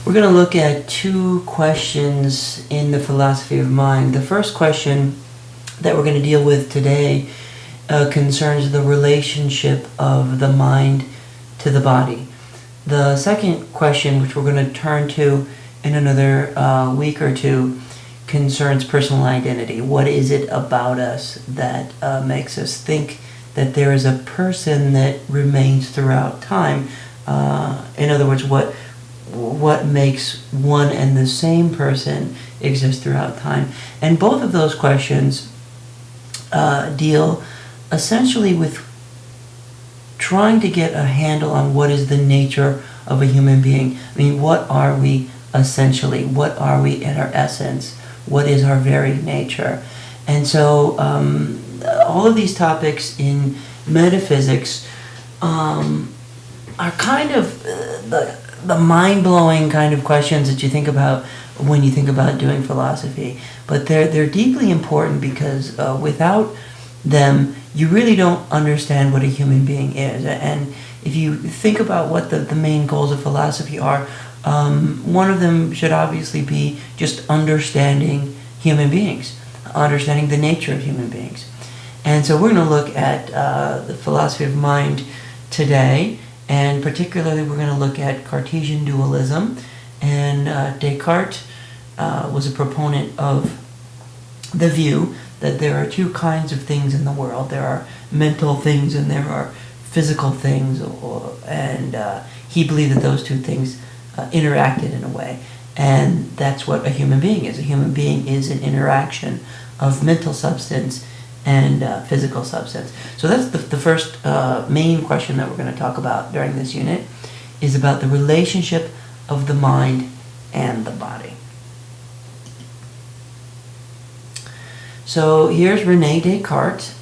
We're going to look at two questions in the philosophy of mind. The first question that we're going to deal with today concerns the relationship of the mind to the body. The second question, which we're going to turn to in another week or two, concerns personal identity. What is it about us that makes us think that there is a person that remains throughout time? In other words, what makes one and the same person exist throughout time? And both of those questions deal essentially with trying to get a handle on what is the nature of a human being. I mean, what are we essentially? What are we in our essence? What is our very nature? And so all of these topics in metaphysics are kind of the mind-blowing kind of questions that you think about when you think about doing philosophy. But they're deeply important because without them, you really don't understand what a human being is. And if you think about what the main goals of philosophy are, one of them should obviously be just understanding human beings, understanding the nature of human beings. And so we're going to look at the philosophy of mind today, and particularly we're going to look at Cartesian dualism. And Descartes was a proponent of the view that there are two kinds of things in the world. There are mental things and there are physical things, and he believed that those two things interacted in a way. And that's what a human being is. A human being is an interaction of mental substance and physical substance. So that's the first main question that we're going to talk about during this unit, is about the relationship of the mind and the body. So here's René Descartes.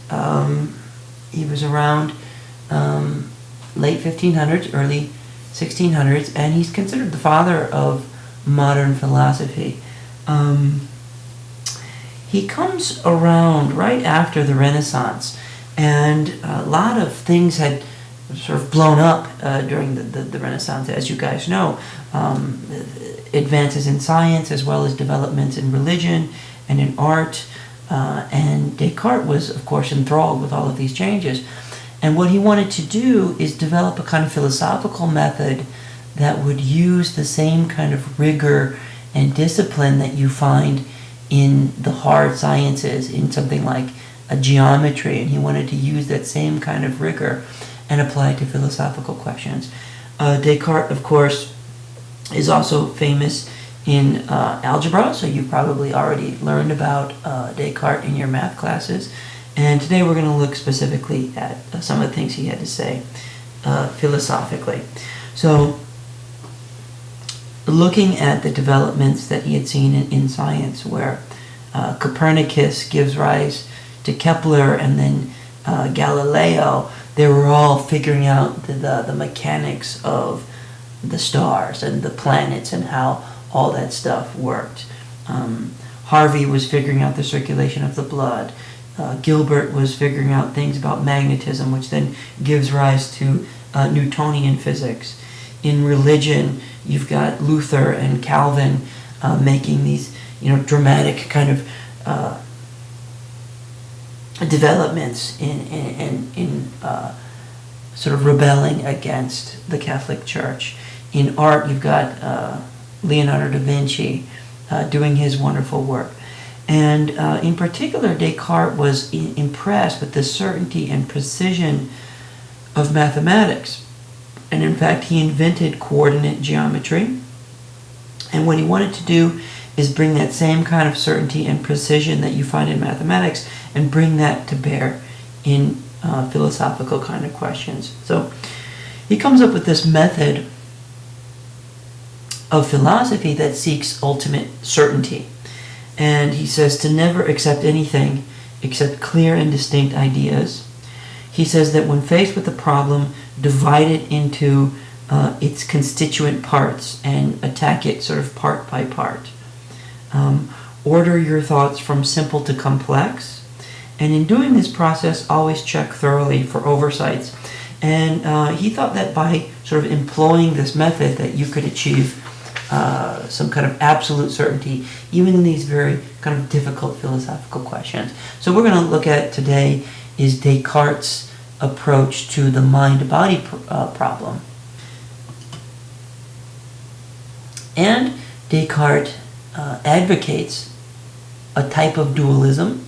He was around late 1500s, early 1600s, and he's considered the father of modern philosophy. He comes around right after the Renaissance, and a lot of things had sort of blown up during the Renaissance, as you guys know. Advances in science as well as developments in religion and in art. And Descartes was, of course, enthralled with all of these changes. And what he wanted to do is develop a kind of philosophical method that would use the same kind of rigor and discipline that you find in the hard sciences, in something like a geometry. And he wanted to use that same kind of rigor and apply it to philosophical questions. Descartes, of course, is also famous in algebra, so you probably already learned about Descartes in your math classes. And today we're going to look specifically at some of the things he had to say philosophically. So, looking at the developments that he had seen in science, where Copernicus gives rise to Kepler and then Galileo, they were all figuring out the mechanics of the stars and the planets and how all that stuff worked. Harvey was figuring out the circulation of the blood. Gilbert was figuring out things about magnetism, which then gives rise to Newtonian physics. In religion, you've got Luther and Calvin making these, dramatic kind of developments in sort of rebelling against the Catholic Church. In art, you've got Leonardo da Vinci doing his wonderful work. And in particular, Descartes was impressed with the certainty and precision of mathematics. And in fact, he invented coordinate geometry. And what he wanted to do is bring that same kind of certainty and precision that you find in mathematics and bring that to bear in philosophical kind of questions. So he comes up with this method of philosophy that seeks ultimate certainty. And he says to never accept anything except clear and distinct ideas. He says that when faced with a problem, divide it into its constituent parts and attack it sort of part by part. Order your thoughts from simple to complex. And in doing this process, always check thoroughly for oversights. And he thought that by sort of employing this method that you could achieve some kind of absolute certainty, even in these very kind of difficult philosophical questions. So we're going to look at today is Descartes' approach to the mind-body problem. And Descartes advocates a type of dualism,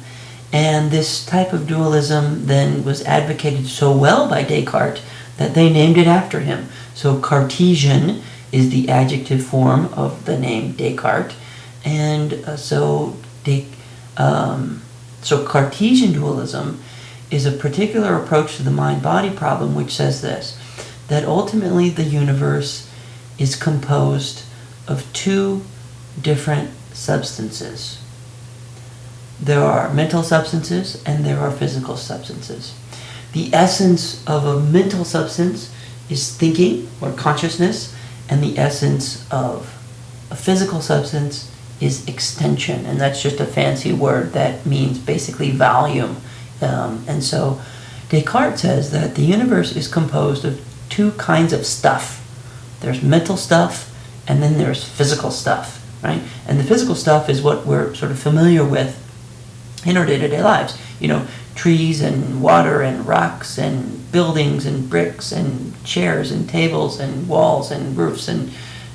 and this type of dualism then was advocated so well by Descartes that they named it after him. So Cartesian is the adjective form of the name Descartes, and so Cartesian dualism is a particular approach to the mind-body problem which says this, that ultimately the universe is composed of two different substances. There are mental substances and there are physical substances. The essence of a mental substance is thinking or consciousness, and the essence of a physical substance is extension, and that's just a fancy word that means basically volume. And so Descartes says that the universe is composed of two kinds of stuff. There's mental stuff, and then there's physical stuff, right? And the physical stuff is what we're sort of familiar with in our day-to-day lives. You know, trees and water and rocks and buildings and bricks and chairs and tables and walls and roofs and,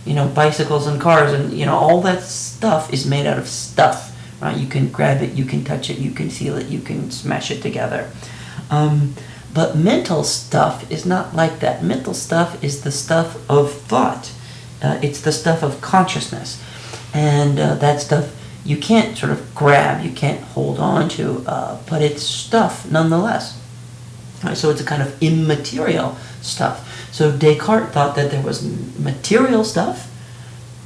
you know, bicycles and cars and, you know, all that stuff is made out of stuff, right? You can grab it, you can touch it, you can feel it, you can smash it together. But mental stuff is not like that. Mental stuff is the stuff of thought. It's the stuff of consciousness. And that stuff you can't sort of grab, you can't hold on to, but it's stuff nonetheless. Right, so it's a kind of immaterial stuff. So Descartes thought that there was material stuff,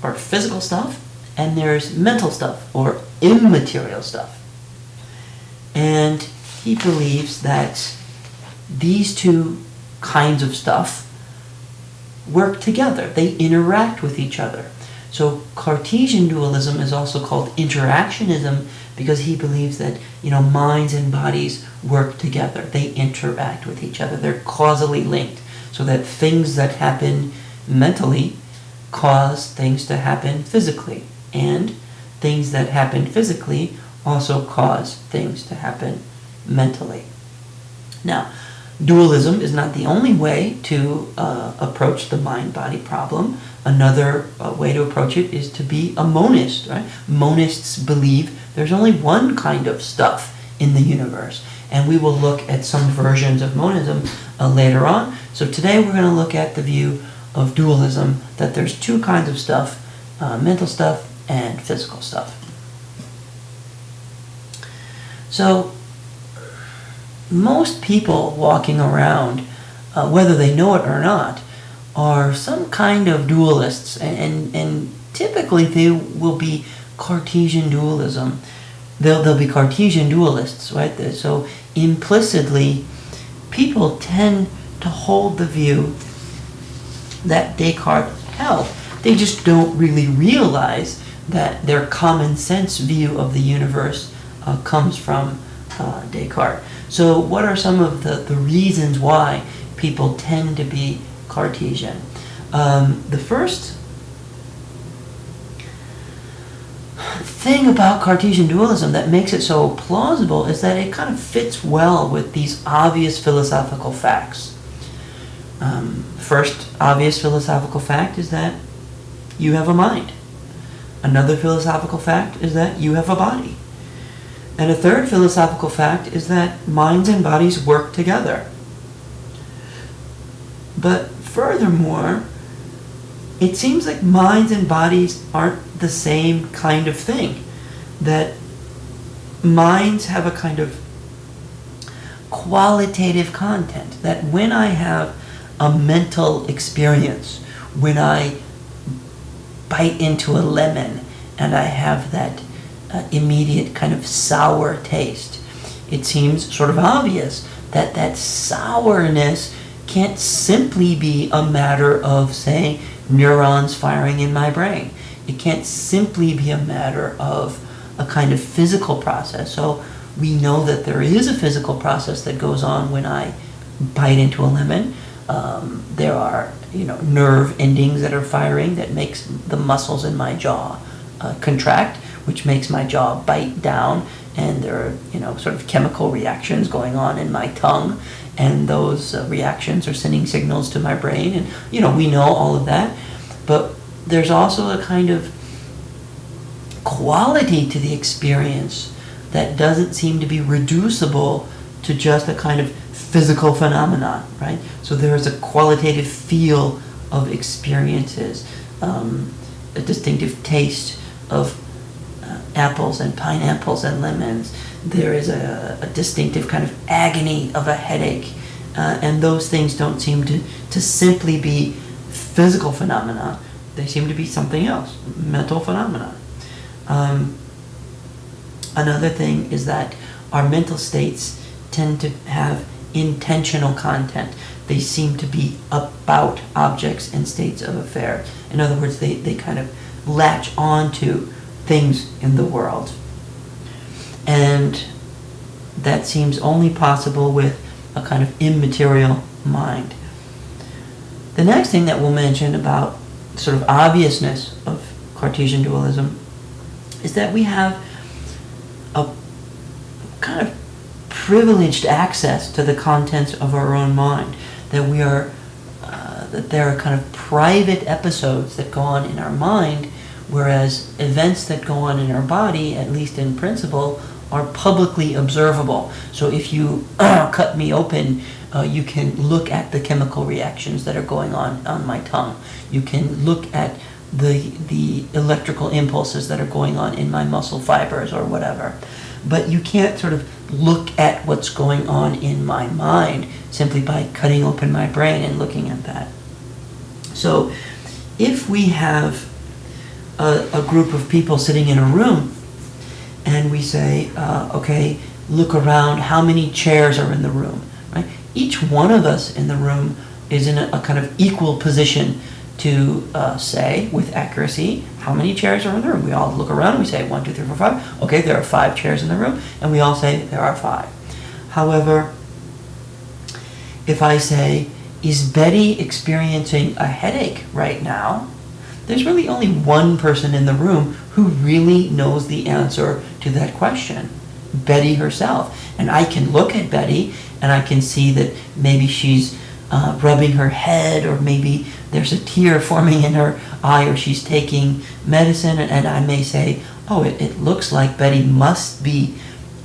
or physical stuff, and there's mental stuff, or immaterial stuff. And he believes that these two kinds of stuff work together. They interact with each other. So Cartesian dualism is also called interactionism because he believes that, you know, minds and bodies work together. They interact with each other. They're causally linked, so that things that happen mentally cause things to happen physically, and things that happen physically also cause things to happen mentally. Now, dualism is not the only way to approach the mind-body problem. Another way to approach it is to be a monist, right? Monists believe there's only one kind of stuff in the universe, and we will look at some versions of monism later on. So today we're going to look at the view of dualism, that there's two kinds of stuff, mental stuff and physical stuff. So most people walking around, whether they know it or not, are some kind of dualists, and typically they will be Cartesian dualism. They'll be Cartesian dualists, right? So implicitly, people tend to hold the view that Descartes held. They just don't really realize that their common sense view of the universe comes from Descartes. So what are some of the reasons why people tend to be Cartesian? The first thing about Cartesian dualism that makes it so plausible is that it kind of fits well with these obvious philosophical facts. First obvious philosophical fact is that you have a mind. Another philosophical fact is that you have a body. And a third philosophical fact is that minds and bodies work together. But furthermore, it seems like minds and bodies aren't the same kind of thing. That minds have a kind of qualitative content. That when I have a mental experience, when I bite into a lemon and I have that immediate kind of sour taste, it seems sort of obvious that that sourness can't simply be a matter of, say, neurons firing in my brain. It can't simply be a matter of a kind of physical process. So we know that there is a physical process that goes on when I bite into a lemon. There are, nerve endings that are firing that makes the muscles in my jaw contract, which makes my jaw bite down, and there are, sort of chemical reactions going on in my tongue, and those reactions are sending signals to my brain, and, we know all of that. But there's also a kind of quality to the experience that doesn't seem to be reducible to just a kind of physical phenomenon, right? So there is a qualitative feel of experiences, a distinctive taste of apples and pineapples and lemons. There is a distinctive kind of agony of a headache, and those things don't seem to simply be physical phenomena. They seem to be something else, mental phenomena. Another thing is that our mental states tend to have intentional content. They seem to be about objects and states of affair. In other words, they kind of latch on to things in the world. And that seems only possible with a kind of immaterial mind. The next thing that we'll mention about sort of obviousness of Cartesian dualism is that we have a kind of privileged access to the contents of our own mind, that we are that there are kind of private episodes that go on in our mind, whereas events that go on in our body, at least in principle, are publicly observable. So if you cut me open, you can look at the chemical reactions that are going on my tongue. You can look at the electrical impulses that are going on in my muscle fibers or whatever. But you can't sort of look at what's going on in my mind simply by cutting open my brain and looking at that. So if we have a group of people sitting in a room and we say, okay, look around, how many chairs are in the room, right? Each one of us in the room is in a kind of equal position to say with accuracy how many chairs are in the room. We all look around and we say 1, 2, 3, 4, 5. Okay, there are 5 chairs in the room, and we all say there are 5. However, if I say, is Betty experiencing a headache right now? There's really only one person in the room who really knows the answer to that question, Betty herself. And I can look at Betty and I can see that maybe she's rubbing her head, or maybe there's a tear forming in her eye, or she's taking medicine, and I may say, oh, it looks like Betty must be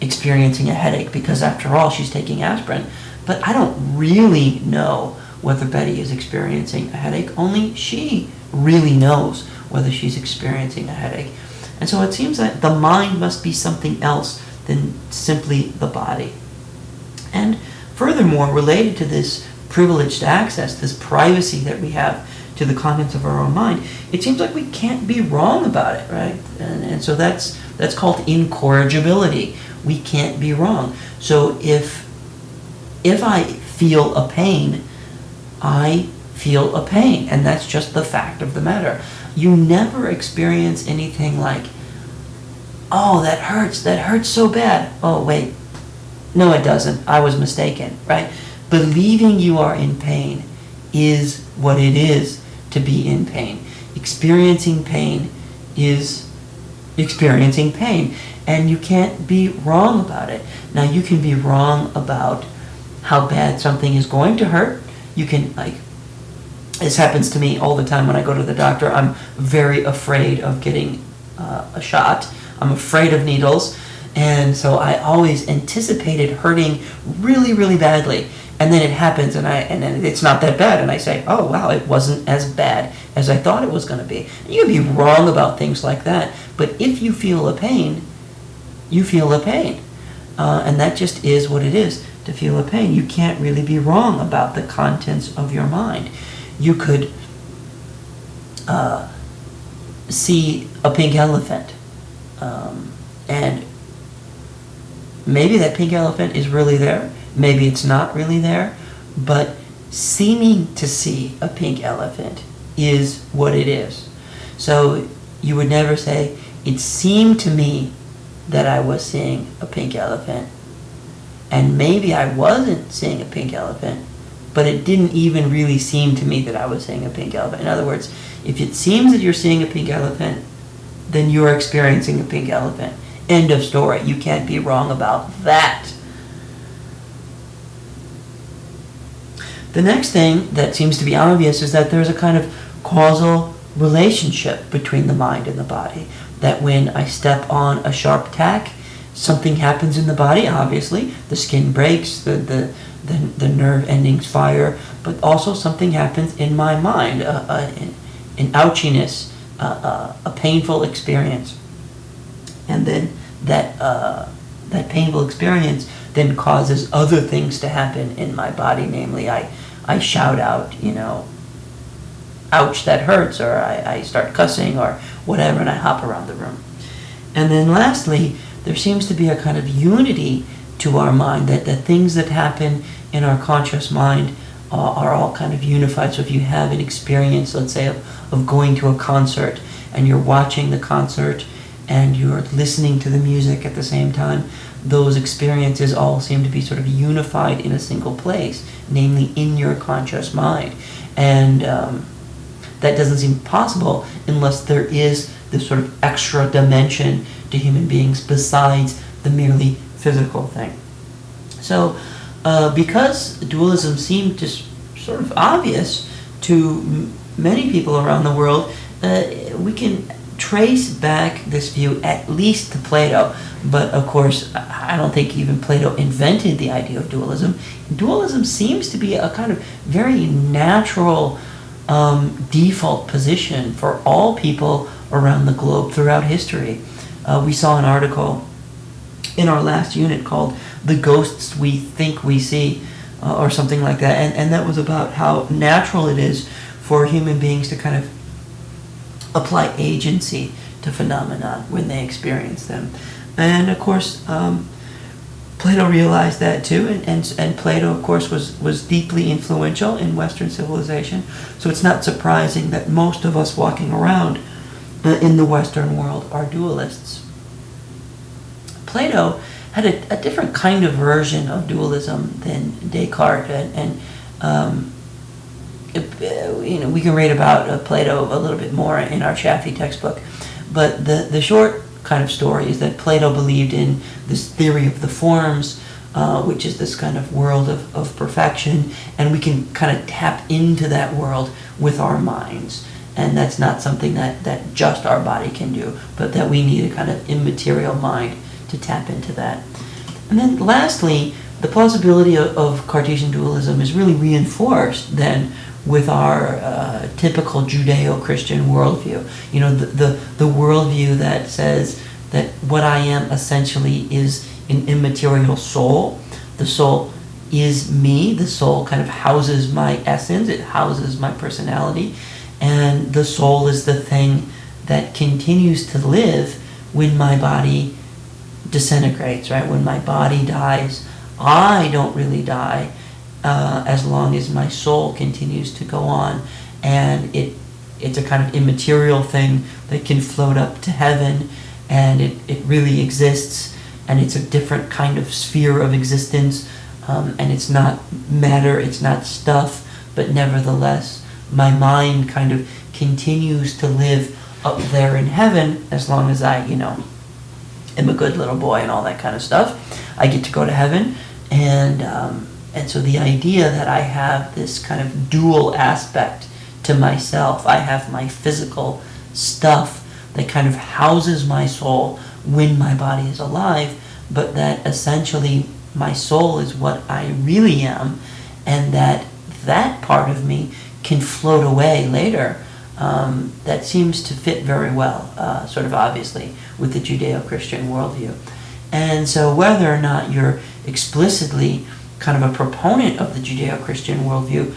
experiencing a headache because after all she's taking aspirin. But I don't really know whether Betty is experiencing a headache. Only she really knows whether she's experiencing a headache. And so it seems that the mind must be something else than simply the body. And furthermore, related to this privileged access, this privacy that we have to the contents of our own mind, it seems like we can't be wrong about it, right? And so that's called incorrigibility. We can't be wrong. So if I feel a pain, I feel a pain, and that's just the fact of the matter. You never experience anything like, oh, that hurts so bad. Oh, wait, no, it doesn't. I was mistaken, right? Believing you are in pain is what it is to be in pain. Experiencing pain is experiencing pain, and you can't be wrong about it. Now, you can be wrong about how bad something is going to hurt. You can, this happens to me all the time when I go to the doctor. I'm very afraid of getting a shot. I'm afraid of needles, and so I always anticipated hurting really, really badly. And then it happens, and then it's not that bad, and I say, oh, wow, it wasn't as bad as I thought it was going to be. And you can be wrong about things like that, but if you feel a pain, you feel a pain. And that just is what it is, to feel a pain. You can't really be wrong about the contents of your mind. You could see a pink elephant, and maybe that pink elephant is really there. Maybe it's not really there, but seeming to see a pink elephant is what it is. So you would never say, it seemed to me that I was seeing a pink elephant, and maybe I wasn't seeing a pink elephant, but it didn't even really seem to me that I was seeing a pink elephant. In other words, if it seems that you're seeing a pink elephant, then you're experiencing a pink elephant. End of story. You can't be wrong about that. The next thing that seems to be obvious is that there's a kind of causal relationship between the mind and the body. That when I step on a sharp tack, something happens in the body, obviously. The skin breaks, the nerve endings fire, but also something happens in my mind, an ouchiness, a painful experience. And then that painful experience then causes other things to happen in my body, namely I shout out, ouch, that hurts, or I start cussing or whatever, and I hop around the room. And then lastly, there seems to be a kind of unity to our mind, that the things that happen in our conscious mind are all kind of unified. So if you have an experience, let's say, of going to a concert, and you're watching the concert, and you're listening to the music at the same time, those experiences all seem to be sort of unified in a single place, namely in your conscious mind. And that doesn't seem possible unless there is this sort of extra dimension to human beings besides the merely physical thing. So because dualism seemed to sort of obvious to many people around the world, we can trace back this view at least to Plato. But of course, I don't think even Plato invented the idea of dualism. Dualism seems to be a kind of very natural default position for all people around the globe throughout history. We saw an article in our last unit called "The Ghosts We Think We See," or something like that, and that was about how natural it is for human beings to kind of apply agency to phenomena when they experience them. And of course, Plato realized that too, and Plato, of course, was deeply influential in Western civilization, so it's not surprising that most of us walking around in the Western world are dualists. Plato had a different kind of version of dualism than Descartes, and we can read about Plato a little bit more in our Chaffee textbook, but the short kind of story is that Plato believed in this theory of the forms, which is this kind of world of perfection, and we can kind of tap into that world with our minds. And that's not something that just our body can do, but that we need a kind of immaterial mind to tap into that. And then lastly, the plausibility of Cartesian dualism is really reinforced then with our typical Judeo-Christian worldview. The worldview that says that what I am essentially is an immaterial soul. The soul is me. The soul kind of houses my essence. It houses my personality. And the soul is the thing that continues to live when my body disintegrates, right? When my body dies, I don't really die, as long as my soul continues to go on, and it's a kind of immaterial thing that can float up to heaven, and it really exists, and it's a different kind of sphere of existence, and it's not matter, it's not stuff, but nevertheless my mind kind of continues to live up there in heaven as long as I am a good little boy and all that kind of stuff. I get to go to heaven, and so the idea that I have this kind of dual aspect to myself, I have my physical stuff that kind of houses my soul when my body is alive, but that essentially my soul is what I really am, and that part of me can float away later. That seems to fit very well, sort of obviously, with the Judeo-Christian worldview. And so whether or not you're explicitly kind of a proponent of the Judeo-Christian worldview,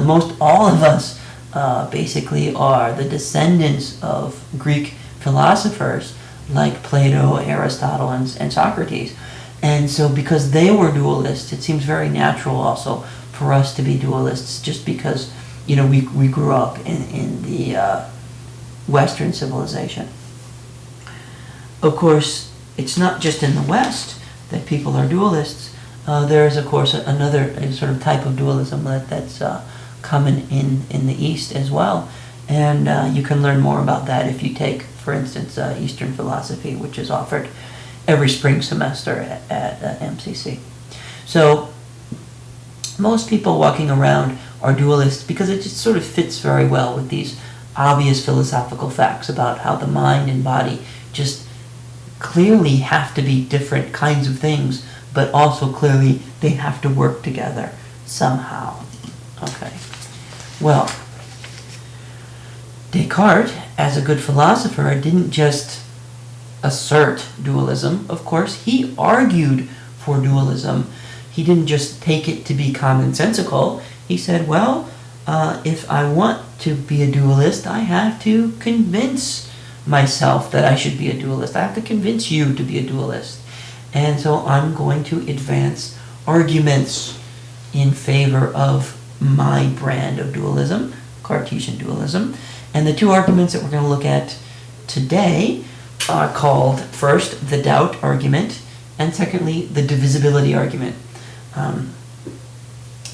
most all of us basically are the descendants of Greek philosophers like Plato, Aristotle, and Socrates. And so because they were dualists, it seems very natural also for us to be dualists, just because we grew up in the Western civilization. Of course, it's not just in the West that people are dualists. There is, of course, another sort of type of dualism that's common in the East as well. And you can learn more about that if you take, for instance, Eastern philosophy, which is offered every spring semester at MCC. So most people walking around are dualists because it just sort of fits very well with these obvious philosophical facts about how the mind and body just clearly have to be different kinds of things, but also clearly they have to work together somehow. Okay. Well, Descartes, as a good philosopher, didn't just assert dualism. Of course, he argued for dualism. He didn't just take it to be commonsensical. He said, well, if I want to be a dualist, I have to convince myself that I should be a dualist. I have to convince you to be a dualist. And so I'm going to advance arguments in favor of my brand of dualism, Cartesian dualism. And the two arguments that we're going to look at today are called, first, the doubt argument, and secondly, the divisibility argument.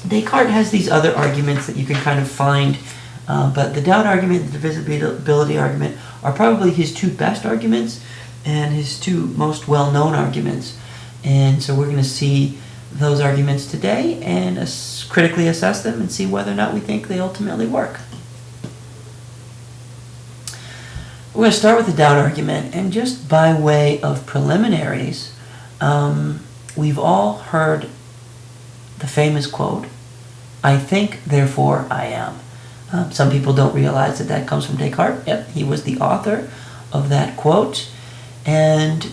Descartes has these other arguments that you can kind of find, but the doubt argument and the divisibility argument are probably his two best arguments and his two most well-known arguments. And so we're going to see those arguments today and critically assess them and see whether or not we think they ultimately work. We're going to start with the doubt argument, and just by way of preliminaries, we've all heard the famous quote, "I think, therefore I am." Some people don't realize that that comes from Descartes. Yep, he was the author of that quote. And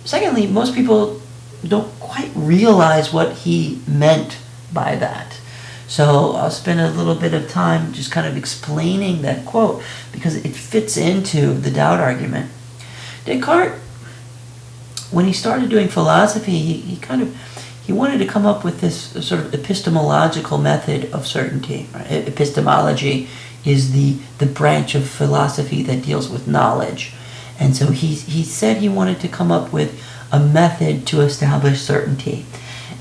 secondly, most people don't quite realize what he meant by that. So I'll spend a little bit of time just kind of explaining that quote because it fits into the doubt argument. Descartes, when he started doing philosophy, he wanted to come up with this sort of epistemological method of certainty. Right? Epistemology is the branch of philosophy that deals with knowledge. And so he said he wanted to come up with a method to establish certainty.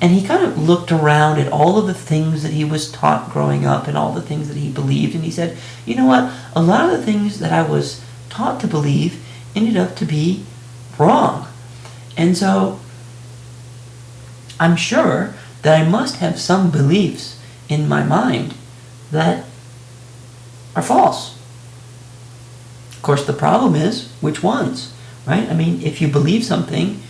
And he kind of looked around at all of the things that he was taught growing up and all the things that he believed, and he said, you know what, a lot of the things that I was taught to believe ended up to be wrong. And so I'm sure that I must have some beliefs in my mind that are false. Of course, the problem is, which ones, right? I mean, if you believe something,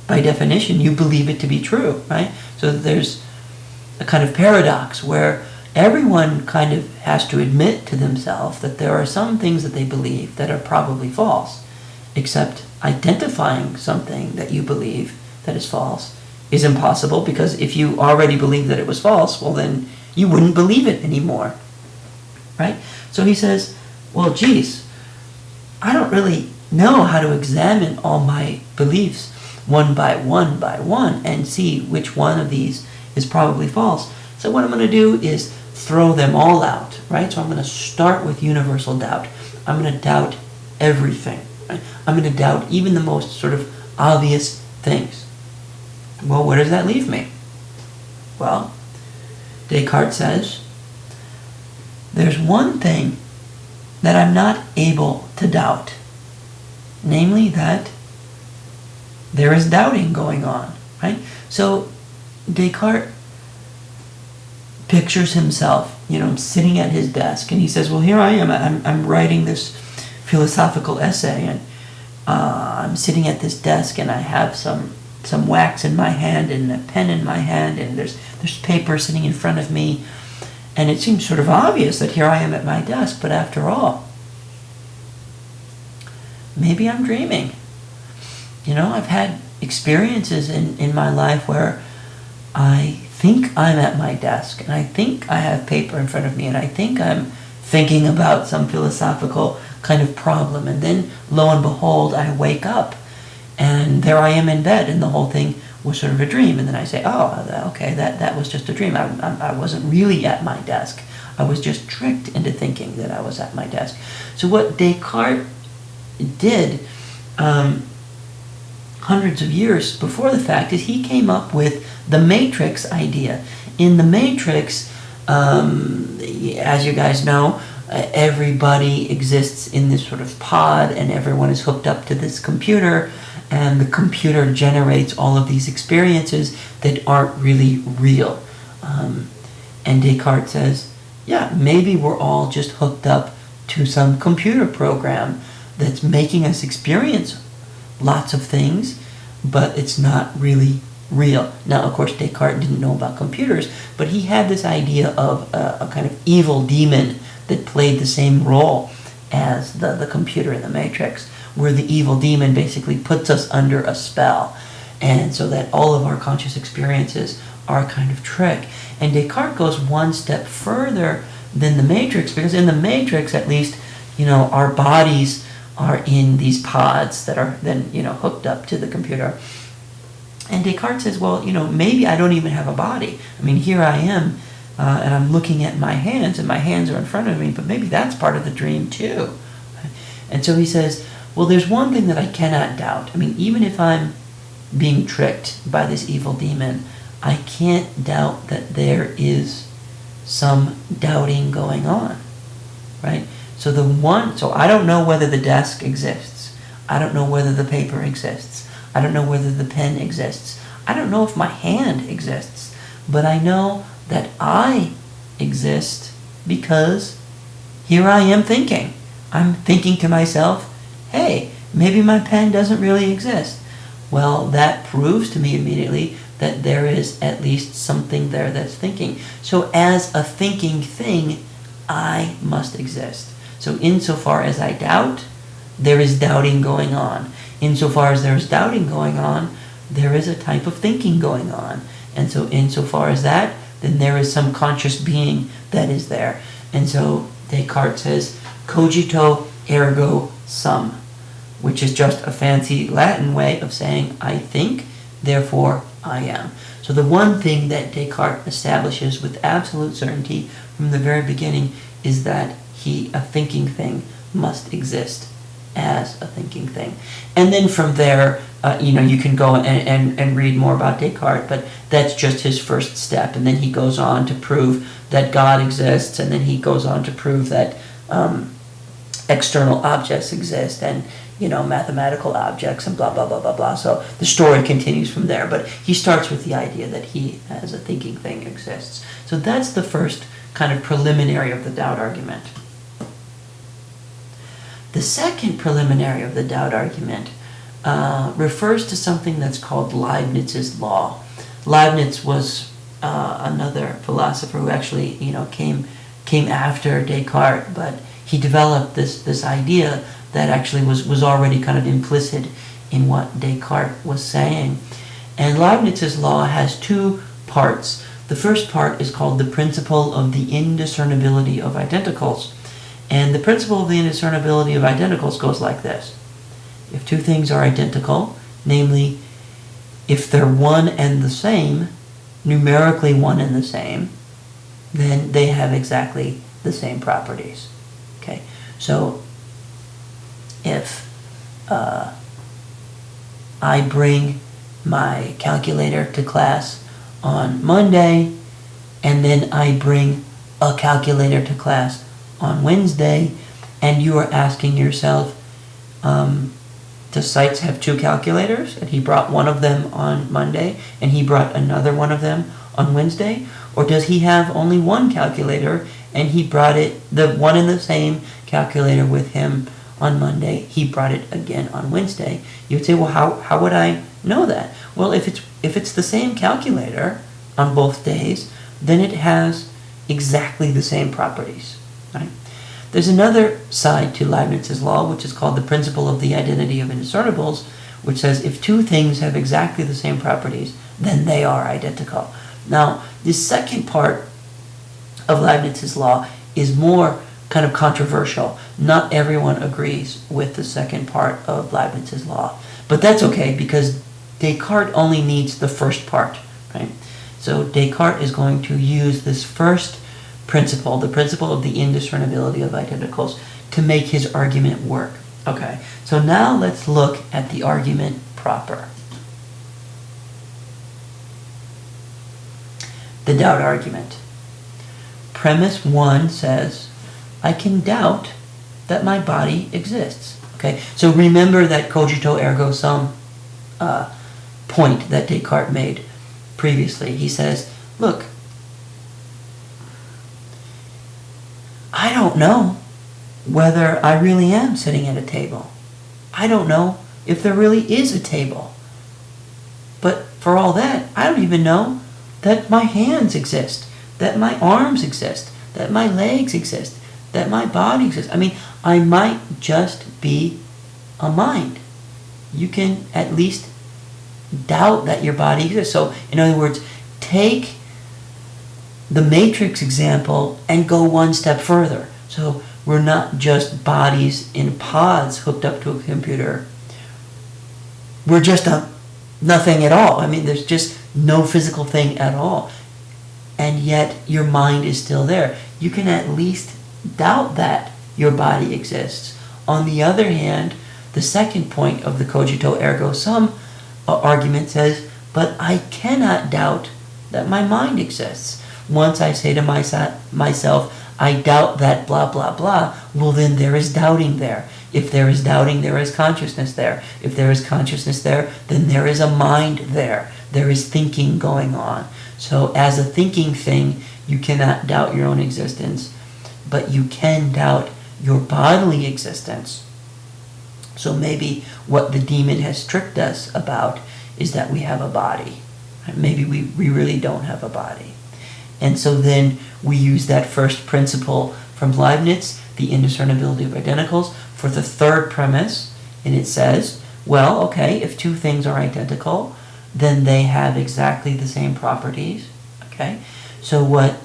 by definition, you believe it to be true, right? So there's a kind of paradox where everyone kind of has to admit to themselves that there are some things that they believe that are probably false, except identifying something that you believe that is false is impossible, because if you already believe that it was false, well then you wouldn't believe it anymore, right? So he says, well, geez, I don't really know how to examine all my beliefs one by one and see which one of these is probably false. So what I'm going to do is throw them all out, right? So I'm going to start with universal doubt. I'm going to doubt everything. Right? I'm going to doubt even the most sort of obvious things. Well, where does that leave me? Well, Descartes says, there's one thing that I'm not able to doubt, namely that there is doubting going on, right? So Descartes pictures himself, sitting at his desk, and he says, well, here I am, I'm writing this philosophical essay, and I'm sitting at this desk, and I have some wax in my hand and a pen in my hand, and there's paper sitting in front of me, and it seems sort of obvious that here I am at my desk, but after all, maybe I'm dreaming. I've had experiences in my life where I think I'm at my desk, and I think I have paper in front of me, and I think I'm thinking about some philosophical kind of problem, and then lo and behold, I wake up, and there I am in bed, and the whole thing was sort of a dream. And then I say, oh, okay, that was just a dream. I wasn't really at my desk. I was just tricked into thinking that I was at my desk. So what Descartes did hundreds of years before the fact is he came up with the matrix idea. In the matrix, as you guys know, everybody exists in this sort of pod, and everyone is hooked up to this computer, and the computer generates all of these experiences that aren't really real. And Descartes says, yeah, maybe we're all just hooked up to some computer program that's making us experience lots of things, but it's not really real. Now, of course, Descartes didn't know about computers, but he had this idea of a kind of evil demon that played the same role as the computer in the Matrix, where the evil demon basically puts us under a spell, and so that all of our conscious experiences are a kind of trick. And Descartes goes one step further than the Matrix, because in the Matrix, at least, our bodies are in these pods that are then, hooked up to the computer. And Descartes says, well, maybe I don't even have a body. I mean, here I am, and I'm looking at my hands, and my hands are in front of me, but maybe that's part of the dream too. And so he says, well, there's one thing that I cannot doubt. I mean, even if I'm being tricked by this evil demon, I can't doubt that there is some doubting going on, right? So I don't know whether the desk exists. I don't know whether the paper exists. I don't know whether the pen exists. I don't know if my hand exists. But I know that I exist because here I am thinking. I'm thinking to myself, hey, maybe my pen doesn't really exist. Well, that proves to me immediately that there is at least something there that's thinking. So as a thinking thing, I must exist. So insofar as I doubt, there is doubting going on. Insofar as there is doubting going on, there is a type of thinking going on. And so insofar as that, then there is some conscious being that is there. And so Descartes says, cogito ergo sum, which is just a fancy Latin way of saying, I think, therefore I am. So the one thing that Descartes establishes with absolute certainty from the very beginning is that a thinking thing must exist as a thinking thing. And then from there, you can go and read more about Descartes, but that's just his first step. And then he goes on to prove that God exists, and then he goes on to prove that external objects exist, and mathematical objects, and blah, blah, blah, blah, blah. So the story continues from there, but he starts with the idea that he, as a thinking thing, exists. So that's the first kind of preliminary of the doubt argument. The second preliminary of the doubt argument refers to something that's called Leibniz's law. Leibniz was another philosopher who actually, came after Descartes, but he developed this idea that actually was already kind of implicit in what Descartes was saying. And Leibniz's law has two parts. The first part is called the principle of the indiscernibility of identicals. And the principle of the indiscernibility of identicals goes like this. If two things are identical, namely, if they're one and the same, numerically one and the same, then they have exactly the same properties. Okay, so if I bring my calculator to class on Monday, and then I bring a calculator to class on Wednesday, and you are asking yourself, does Seitz have two calculators? And he brought one of them on Monday, and he brought another one of them on Wednesday? Or does he have only one calculator, and he brought the one and the same calculator with him on Monday, he brought it again on Wednesday? You would say, well, how would I know that? Well, if it's the same calculator on both days, then it has exactly the same properties. Right? There's another side to Leibniz's law, which is called the principle of the identity of indiscernibles, which says if two things have exactly the same properties, then they are identical. Now, this second part of Leibniz's law is more kind of controversial. Not everyone agrees with the second part of Leibniz's law. But that's okay, because Descartes only needs the first part. Right? So Descartes is going to use this first principle, the principle of the indiscernibility of identicals, to make his argument work. Okay, so now let's look at the argument proper. the doubt argument. Premise 1 says, I can doubt that my body exists. Okay, so remember that cogito ergo sum point that Descartes made previously. He says, look, I don't know whether I really am sitting at a table. I don't know if there really is a table. But for all that, I don't even know that my hands exist, that my arms exist, that my legs exist, that my body exists. I mean, I might just be a mind. You can at least doubt that your body exists. So, in other words, take the matrix example and go one step further. So, we're not just bodies in pods hooked up to a computer. We're just nothing at all. I mean, there's just no physical thing at all. And yet, your mind is still there. You can at least doubt that your body exists. On the other hand, the second point of the cogito ergo sum argument says, but I cannot doubt that my mind exists. Once I say to myself, I doubt that blah, blah, blah, well then there is doubting there. If there is doubting, there is consciousness there. If there is consciousness there, then there is a mind there. There is thinking going on. So as a thinking thing, you cannot doubt your own existence, but you can doubt your bodily existence. So maybe what the demon has tricked us about is that we have a body. Maybe we really don't have a body. And so then we use that first principle from Leibniz, the indiscernibility of identicals, for the third premise. And it says, well, okay, if two things are identical, then they have exactly the same properties. Okay? So what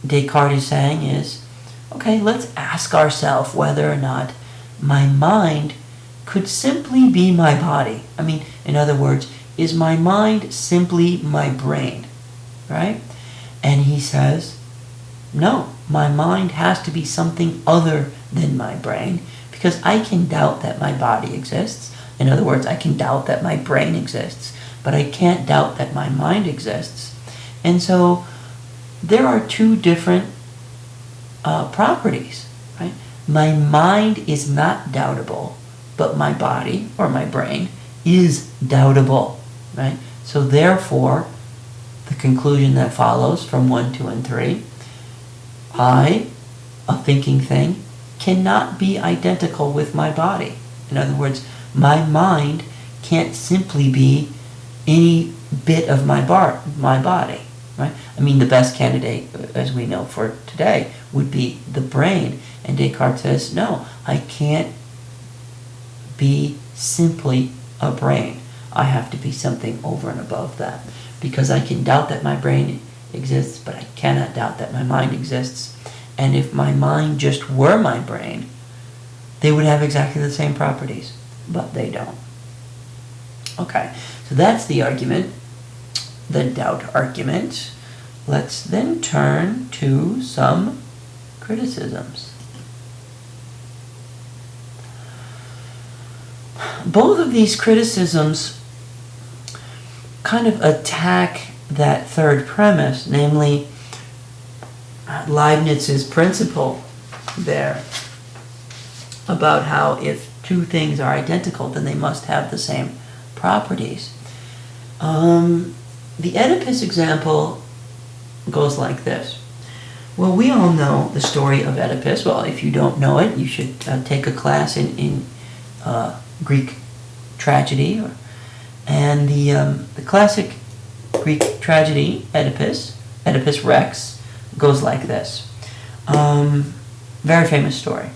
Descartes is saying is, okay, let's ask ourselves whether or not my mind could simply be my body. I mean, in other words, is my mind simply my brain? Right? And he says, no, my mind has to be something other than my brain, because I can doubt that my body exists. In other words, I can doubt that my brain exists, but I can't doubt that my mind exists. And so there are two different properties. Right? My mind is not doubtable, but my body or my brain is doubtable. Right? So therefore, the conclusion that follows from 1, 2, and 3, I, a thinking thing, cannot be identical with my body. In other words, my mind can't simply be any bit of my body. Right? I mean, the best candidate, as we know for today, would be the brain. And Descartes says, no, I can't be simply a brain. I have to be something over and above that. Because I can doubt that my brain exists, but I cannot doubt that my mind exists. And if my mind just were my brain, they would have exactly the same properties, but they don't. Okay, so that's the argument, the doubt argument. Let's then turn to some criticisms. Both of these criticisms kind of attack that third premise, namely Leibniz's principle there about how if two things are identical, then they must have the same properties. The Oedipus example goes like this. Well, we all know the story of Oedipus. Well, if you don't know it, you should take a class in Greek tragedy. And the classic Greek tragedy, Oedipus Rex, goes like this. Very famous story.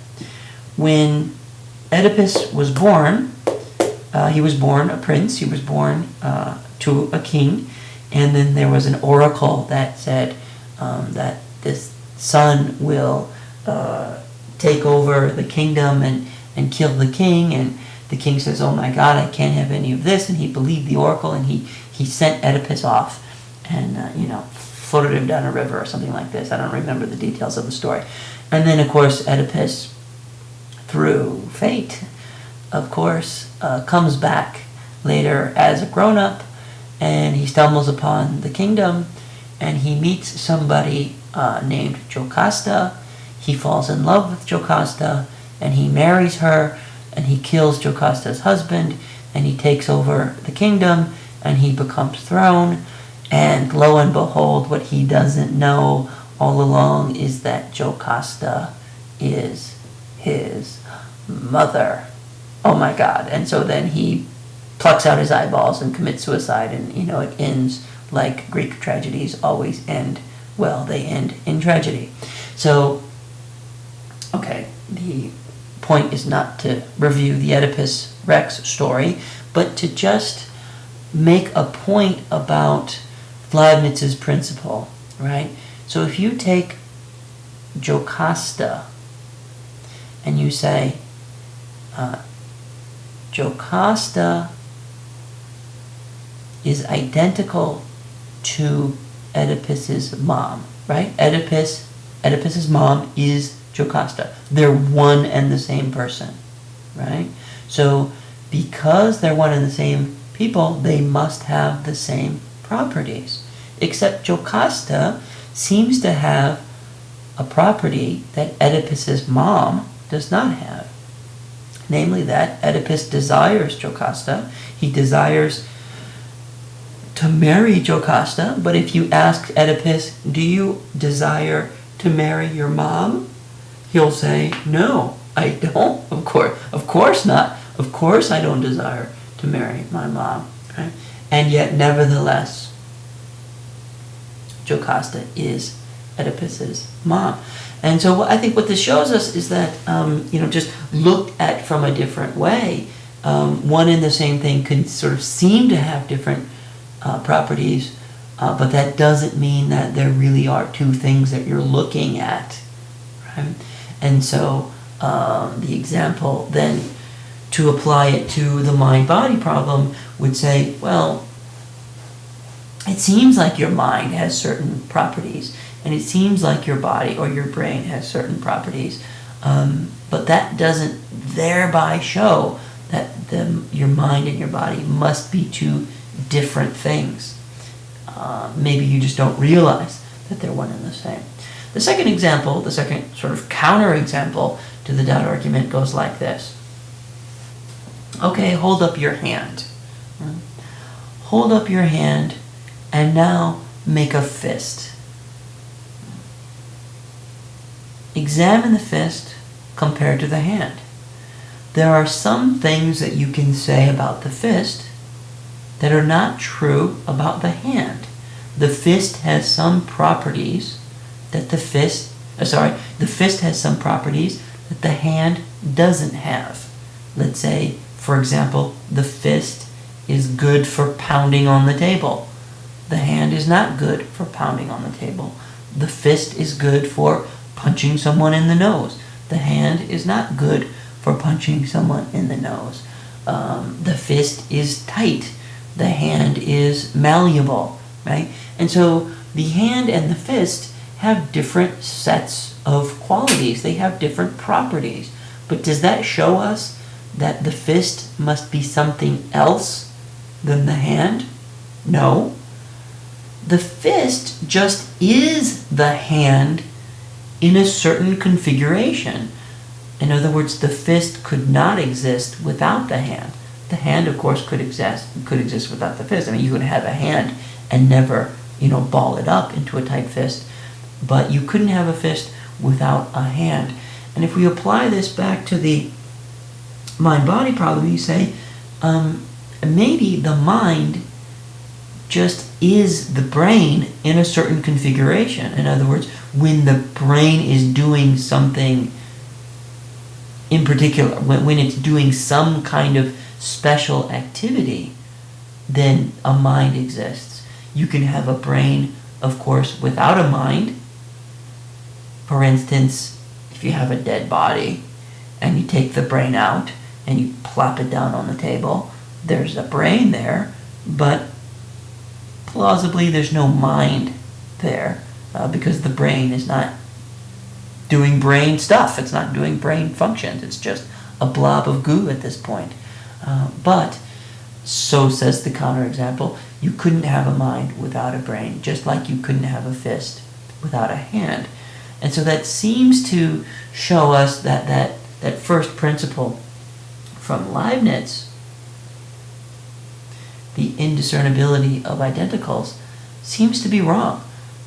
When Oedipus was born, he was born a prince. He was born to a king. And then there was an oracle that said that this son will take over the kingdom and kill the king. And the king says, oh my God, I can't have any of this. And he believed the oracle, and he sent Oedipus off and, floated him down a river or something like this. I don't remember the details of the story. And then, of course, Oedipus, through fate, of course, comes back later as a grown-up, and he stumbles upon the kingdom, and he meets somebody named Jocasta. He falls in love with Jocasta, and he marries her, and he kills Jocasta's husband, and he takes over the kingdom, and he becomes throne, and lo and behold, what he doesn't know all along is that Jocasta is his mother. Oh my God. And so then he plucks out his eyeballs and commits suicide, and it ends like Greek tragedies always end. Well, they end in tragedy. So, okay, the point is not to review the Oedipus Rex story, but to just make a point about Leibniz's principle, right? So if you take Jocasta and you say, Jocasta is identical to Oedipus's mom, right? Oedipus's mom is Jocasta. They're one and the same person, right? So because they're one and the same people, they must have the same properties. Except Jocasta seems to have a property that Oedipus's mom does not have. Namely that Oedipus desires Jocasta. He desires to marry Jocasta, but if you ask Oedipus, do you desire to marry your mom? He'll say, no, I don't. Of course not. Of course I don't desire to marry my mom. Right? And yet, nevertheless, Jocasta is Oedipus's mom. And so I think what this shows us is that, just looked at from a different way, one and the same thing can sort of seem to have different properties, but that doesn't mean that there really are two things that you're looking at. Right? And so the example then, to apply it to the mind-body problem, would say, well, it seems like your mind has certain properties, and it seems like your body or your brain has certain properties, but that doesn't thereby show that your mind and your body must be two different things. Maybe you just don't realize that they're one and the same. The second example, the second sort of counter-example to the doubt argument goes like this. Okay, hold up your hand. Hold up your hand and now make a fist. Examine the fist compared to the hand. There are some things that you can say about the fist that are not true about the hand. The fist has some properties that the fist has some properties that the hand doesn't have. Let's say, for example, the fist is good for pounding on the table. The hand is not good for pounding on the table. The fist is good for punching someone in the nose. The hand is not good for punching someone in the nose. The fist is tight. The hand is malleable, right? And so the hand and the fist have different sets of qualities. They have different properties. But does that show us that the fist must be something else than the hand? No. The fist just is the hand in a certain configuration. In other words, the fist could not exist without the hand. The hand, of course, could exist without the fist. I mean, you could have a hand and never, ball it up into a tight fist. But you couldn't have a fist without a hand. And if we apply this back to the mind-body problem, you say, maybe the mind just is the brain in a certain configuration. In other words, when the brain is doing something in particular, when it's doing some kind of special activity, then a mind exists. You can have a brain, of course, without a mind. For instance, if you have a dead body and you take the brain out and you plop it down on the table, there's a brain there, but plausibly there's no mind there because the brain is not doing brain stuff. It's not doing brain functions. It's just a blob of goo at this point. But, so says the counterexample, You couldn't have a mind without a brain, just like you couldn't have a fist without a hand. And so that seems to show us that first principle from Leibniz, the indiscernibility of identicals, seems to be wrong.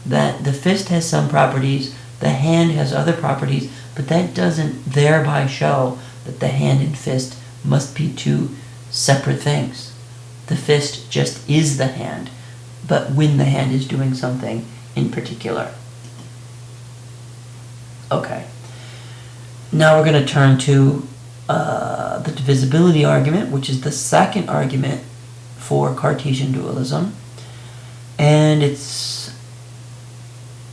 That the fist has some properties, the hand has other properties, but that doesn't thereby show that the hand and fist must be two separate things. The fist just is the hand, but when the hand is doing something in particular. Okay. Now we're going to turn to the divisibility argument, which is the second argument for Cartesian dualism. And it's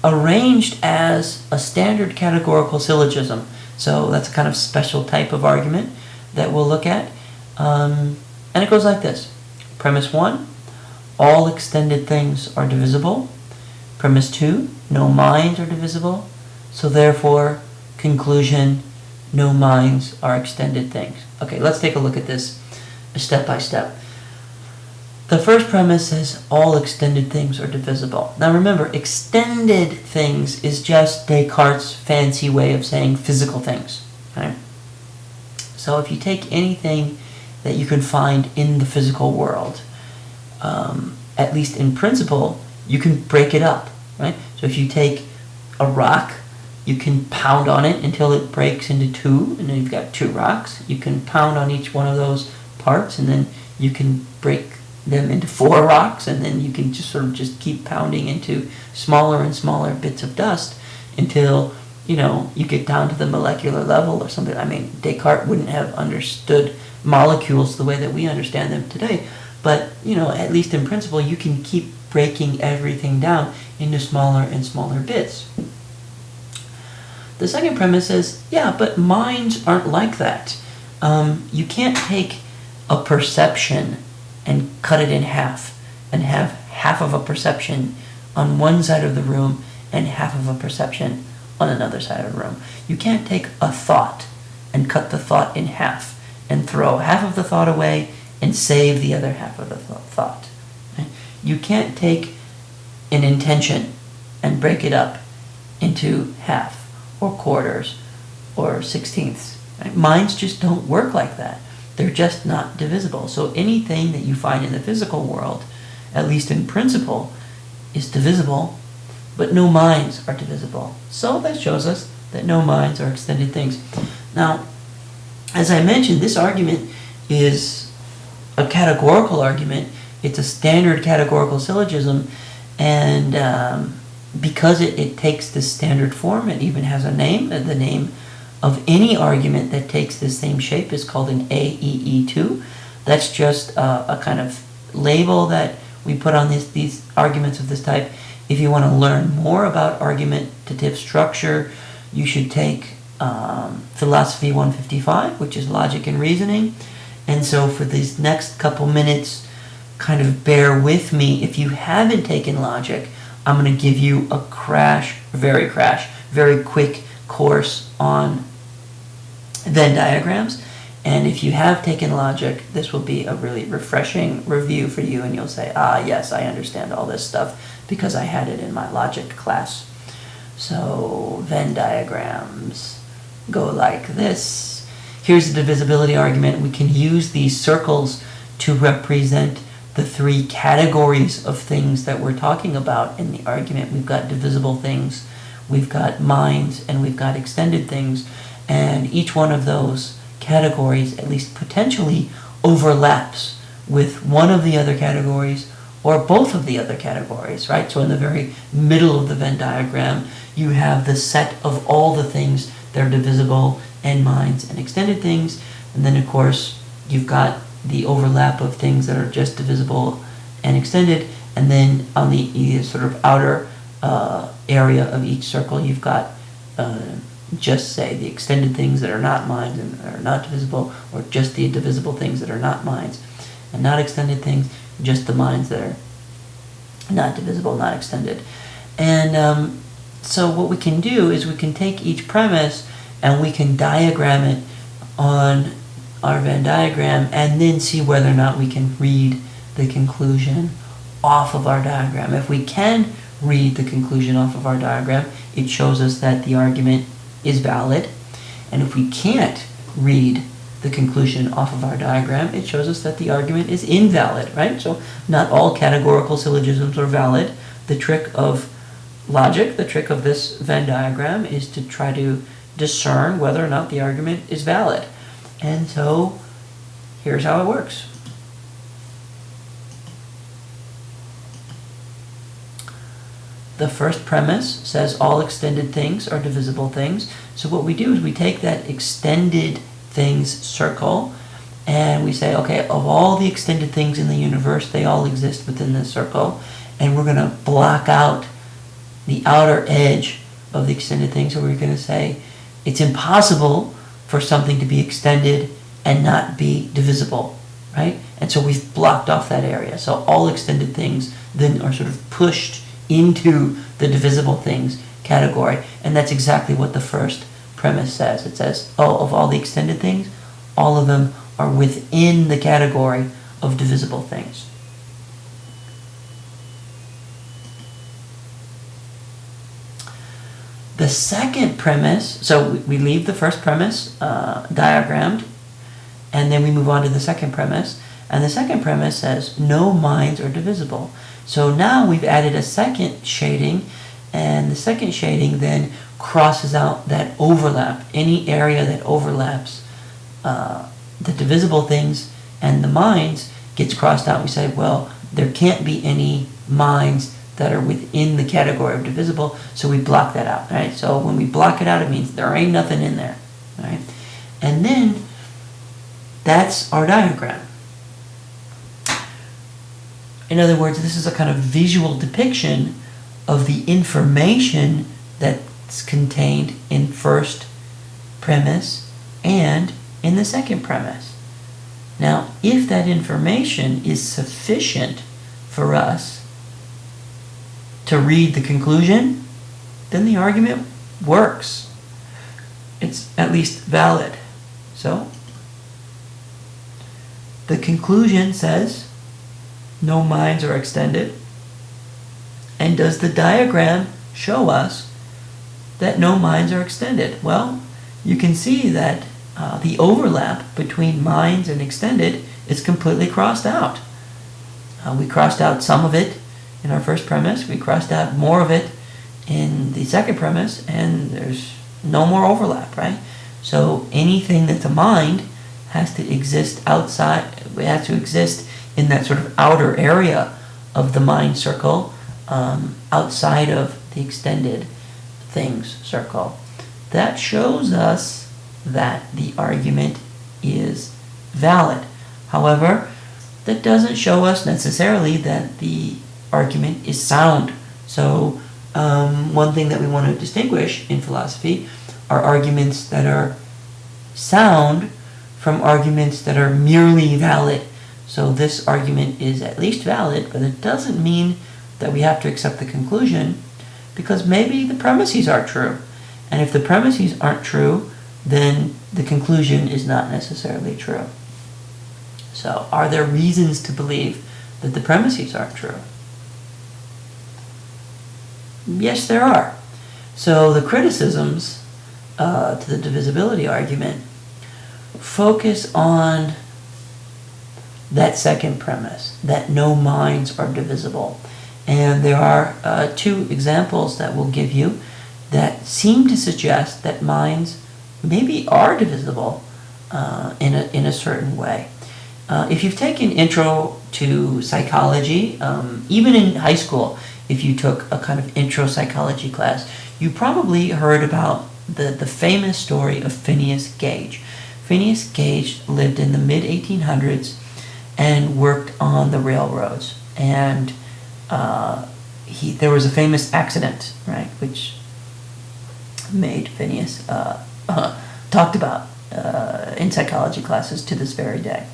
arranged as a standard categorical syllogism. So that's a kind of special type of argument that we'll look at. And it goes like this. Premise 1, all extended things are divisible. Premise 2, no minds are divisible. So therefore, conclusion, no minds are extended things. Okay, let's take a look at this step by step. The first premise says all extended things are divisible. Now remember, extended things is just Descartes' fancy way of saying physical things. Okay? So if you take anything that you can find in the physical world, at least in principle, you can break it up. Right? So if you take a rock, you can pound on it until it breaks into two, and then you've got two rocks. You can pound on each one of those parts, and then you can break them into four rocks, and then you can just sort of just keep pounding into smaller and smaller bits of dust until, you get down to the molecular level or something. I mean, Descartes wouldn't have understood molecules the way that we understand them today, but, at least in principle, you can keep breaking everything down into smaller and smaller bits. The second premise is, yeah, but minds aren't like that. You can't take a perception and cut it in half and have half of a perception on one side of the room and half of a perception on another side of the room. You can't take a thought and cut the thought in half and throw half of the thought away and save the other half of the thought. Right? You can't take an intention and break it up into half or quarters or sixteenths. Right? Minds just don't work like that. They're just not divisible. So anything that you find in the physical world, at least in principle, is divisible, but no minds are divisible. So that shows us that no minds are extended things. Now, as I mentioned, this argument is a categorical argument. It's a standard categorical syllogism, and because it takes this standard form, it even has a name. The name of any argument that takes the same shape is called an AEE2. That's just a kind of label that we put on these arguments of this type. If you want to learn more about argumentative structure, you should take Philosophy 155, which is logic and reasoning. And so for these next couple minutes, kind of bear with me. If you haven't taken logic, I'm going to give you a very quick course on Venn diagrams. And if you have taken logic, this will be a really refreshing review for you, and you'll say, yes, I understand all this stuff because I had it in my logic class. So Venn diagrams go like this. Here's the divisibility argument. We can use these circles to represent the three categories of things that we're talking about in the argument. We've got divisible things, we've got minds, and we've got extended things. And each one of those categories, at least potentially, overlaps with one of the other categories or both of the other categories, right? So in the very middle of the Venn diagram, you have the set of all the things that are divisible and minds and extended things. And then, of course, you've got the overlap of things that are just divisible and extended. And then on the sort of outer area of each circle, you've got just say the extended things that are not minds and are not divisible, or just the divisible things that are not minds and not extended things, just the minds that are not divisible, not extended. And so what we can do is we can take each premise and we can diagram it on our Venn diagram and then see whether or not we can read the conclusion off of our diagram. If we can read the conclusion off of our diagram, it shows us that the argument is valid. And if we can't read the conclusion off of our diagram, it shows us that the argument is invalid, right? So not all categorical syllogisms are valid. The trick of logic, the trick of this Venn diagram, is to try to discern whether or not the argument is valid. And so here's how it works. The first premise says all extended things are divisible things. So what we do is we take that extended things circle and we say, okay, of all the extended things in the universe, they all exist within this circle. And we're going to block out the outer edge of the extended thing. So we're going to say it's impossible for something to be extended and not be divisible, right? And so we've blocked off that area. So all extended things then are sort of pushed into the divisible things category. And that's exactly what the first premise says. It says, oh, of all the extended things, all of them are within the category of divisible things. The second premise, so we leave the first premise diagrammed, and then we move on to the second premise. And the second premise says no minds are divisible. So now we've added a second shading, and the second shading then crosses out that overlap. Any area that overlaps the divisible things and the minds gets crossed out. We say, well, there can't be any minds that are within the category of divisible, so we block that out, right? So when we block it out, it means there ain't nothing in there, right? And then that's our diagram. In other words, this is a kind of visual depiction of the information that's contained in first premise and in the second premise. Now, if that information is sufficient for us to read the conclusion, then the argument works. It's at least valid. So, the conclusion says no minds are extended. And does the diagram show us that no minds are extended? Well, you can see that the overlap between minds and extended is completely crossed out. We crossed out some of it in our first premise. We crossed out more of it in the second premise, and there's no more overlap, right? So anything that's a mind has to exist outside, it has to exist in that sort of outer area of the mind circle, outside of the extended things circle. That shows us that the argument is valid. However, that doesn't show us necessarily that the argument is sound. So one thing that we want to distinguish in philosophy are arguments that are sound from arguments that are merely valid. So this argument is at least valid, but it doesn't mean that we have to accept the conclusion, because maybe the premises are true. And if the premises aren't true, then the conclusion is not necessarily true. So are there reasons to believe that the premises aren't true? Yes, there are. So the criticisms to the divisibility argument focus on that second premise, that no minds are divisible. And there are two examples that we'll give you that seem to suggest that minds maybe are divisible in a certain way. If you've taken intro to psychology, even in high school, if you took a kind of intro psychology class, you probably heard about the famous story of Phineas Gage. Phineas Gage lived in the mid-1800s and worked on the railroads. And there was a famous accident, right, which made Phineas talked about in psychology classes to this very day.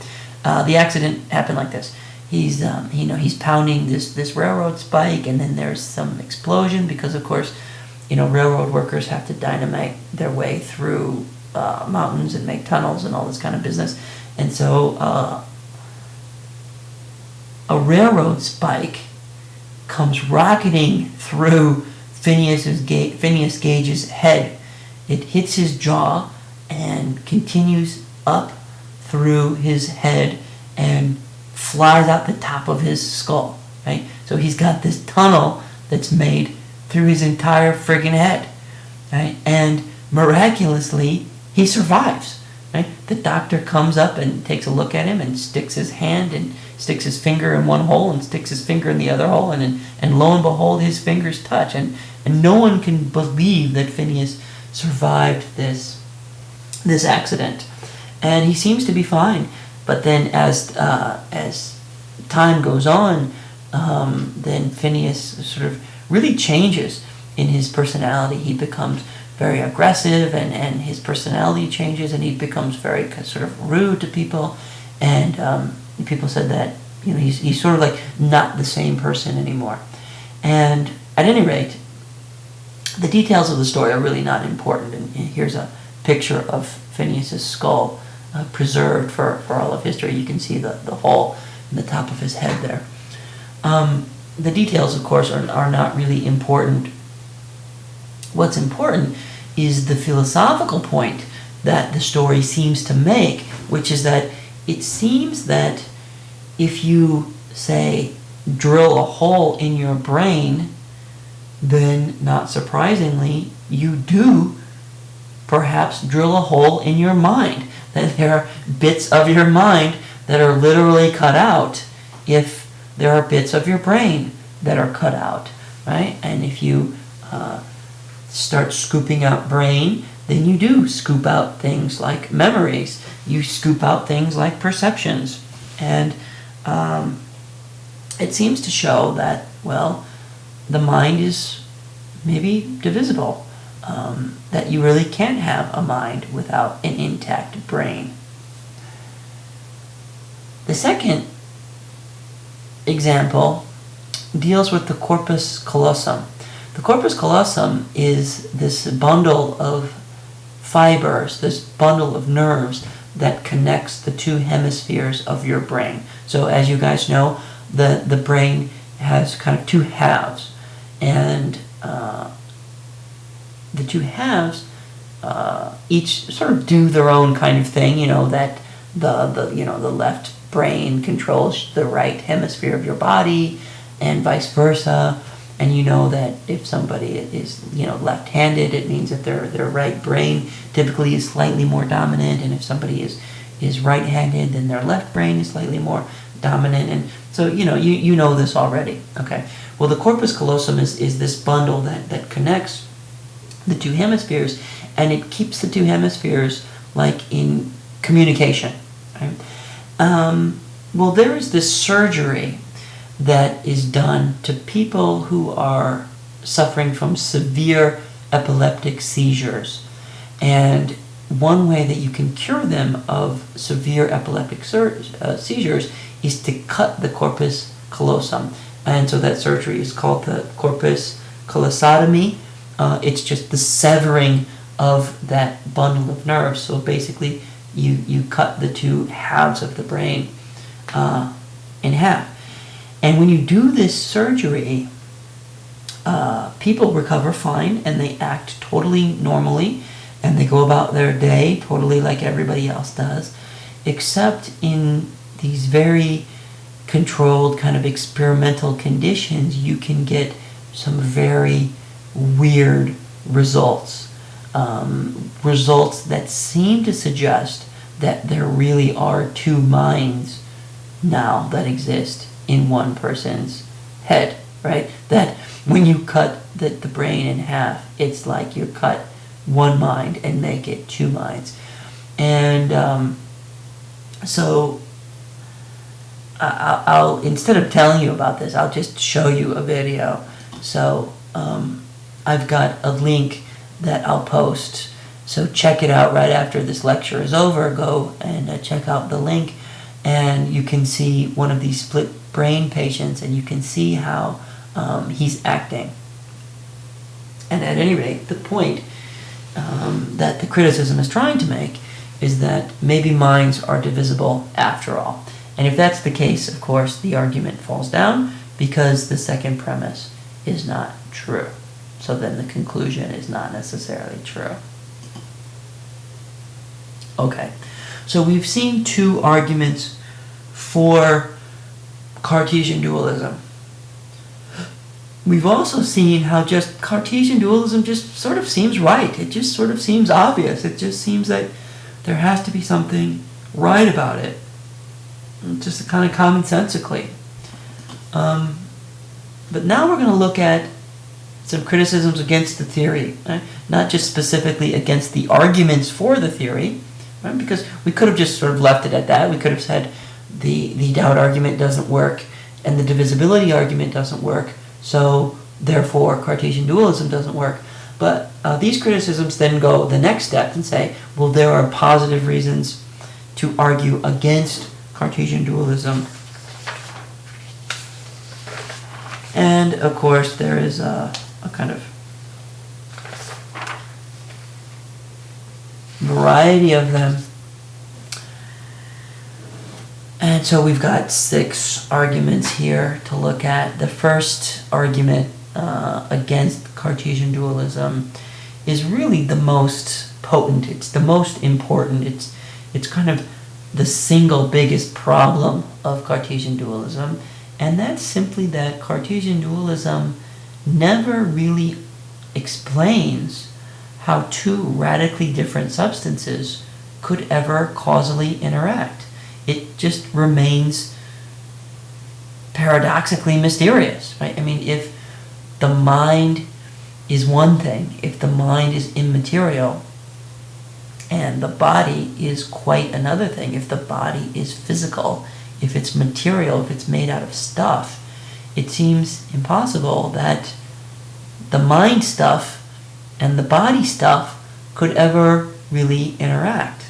The accident happened like this. He's pounding this railroad spike, and then there's some explosion because, of course, railroad workers have to dynamite their way through mountains and make tunnels and all this kind of business. And so a railroad spike comes rocketing through Phineas Gage's head. It hits his jaw and continues up through his head and flies out the top of his skull, right? So he's got this tunnel that's made through his entire friggin' head, right? And miraculously, he survives, right? The doctor comes up and takes a look at him and sticks his hand and sticks his finger in one hole and sticks his finger in the other hole, and lo and behold, his fingers touch, and no one can believe that Phineas survived this accident, and he seems to be fine. But then, as time goes on, then Phineas sort of really changes in his personality. He becomes very aggressive, and his personality changes, and he becomes very sort of rude to people, and people said that he's sort of like not the same person anymore. And at any rate, the details of the story are really not important. And here's a picture of Phineas's skull preserved for all of history. You can see the hole in the top of his head there. The details, of course, are not really important. What's important is the philosophical point that the story seems to make, which is that it seems that if you, say, drill a hole in your brain, then, not surprisingly, you do perhaps drill a hole in your mind. That there are bits of your mind that are literally cut out if there are bits of your brain that are cut out, right? And if you start scooping out brain, then you do scoop out things like memories. You scoop out things like perceptions. And it seems to show that, well, the mind is maybe divisible. That you really can't have a mind without an intact brain. The second example deals with the corpus callosum. The corpus callosum is this bundle of fibers, this bundle of nerves that connects the two hemispheres of your brain. So as you guys know, the brain has kind of two halves, and the two halves each sort of do their own kind of thing. That the left brain controls the right hemisphere of your body, and vice versa. And you know that if somebody is left-handed, it means that their right brain typically is slightly more dominant, and if somebody is right-handed, then their left brain is slightly more dominant. And so you know this already. Okay. Well, the corpus callosum is this bundle that connects the two hemispheres, and it keeps the two hemispheres like in communication. Right? Well, there is this surgery that is done to people who are suffering from severe epileptic seizures, and one way that you can cure them of severe epileptic seizures is to cut the corpus callosum, and so that surgery is called the corpus callosotomy. It's just the severing of that bundle of nerves. So basically, you cut the two halves of the brain in half. And when you do this surgery, people recover fine, and they act totally normally, and they go about their day totally like everybody else does, except in these very controlled kind of experimental conditions, you can get some very weird results. Results that seem to suggest that there really are two minds now that exist in one person's head, right? That when you cut the brain in half, it's like you cut one mind and make it two minds. And so I'll instead of telling you about this, I'll just show you a video. So I've got a link that I'll post, so check it out right after this lecture is over. Go and check out the link, and you can see one of these split brain patients, and you can see how he's acting. And at any rate, the point that the criticism is trying to make is that maybe minds are divisible after all. And if that's the case, of course, the argument falls down, because the second premise is not true. So then the conclusion is not necessarily true. Okay, so we've seen two arguments for Cartesian dualism. We've also seen how just Cartesian dualism just sort of seems right. It just sort of seems obvious. It just seems that there has to be something right about it. Just kind of commonsensically. But now we're going to look at some criticisms against the theory. Right? Not just specifically against the arguments for the theory, right? Because we could have just sort of left it at that. We could have said the doubt argument doesn't work and the divisibility argument doesn't work, so therefore Cartesian dualism doesn't work. But these criticisms then go the next step and say, well, there are positive reasons to argue against Cartesian dualism. And of course there is a kind of variety of them. And so we've got 6 arguments here to look at. The first argument against Cartesian dualism is really the most potent. It's the most important. It's kind of the single biggest problem of Cartesian dualism, and that's simply that Cartesian dualism never really explains how two radically different substances could ever causally interact. It just remains paradoxically mysterious, right? I mean, if the mind is one thing, if the mind is immaterial, and the body is quite another thing, if the body is physical, if it's material, if it's made out of stuff, it seems impossible that the mind stuff and the body stuff could ever really interact,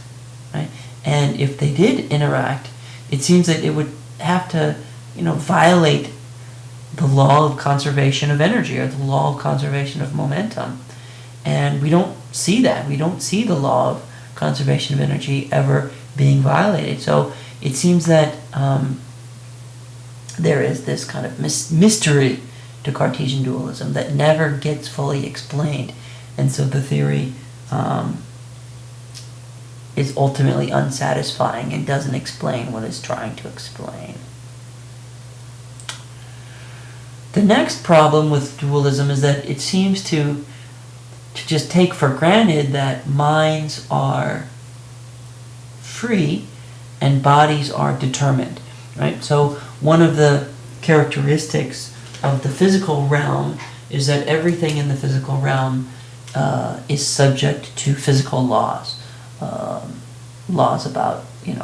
right? And if they did interact, it seems that it would have to, violate the law of conservation of energy or the law of conservation of momentum. And we don't see that. We don't see the law of conservation of energy ever being violated. So it seems that there is this kind of mystery to Cartesian dualism that never gets fully explained. And so the theory is ultimately unsatisfying and doesn't explain what it's trying to explain. The next problem with dualism is that it seems to just take for granted that minds are free and bodies are determined, right? So one of the characteristics of the physical realm is that everything in the physical realm is subject to physical laws. Laws about,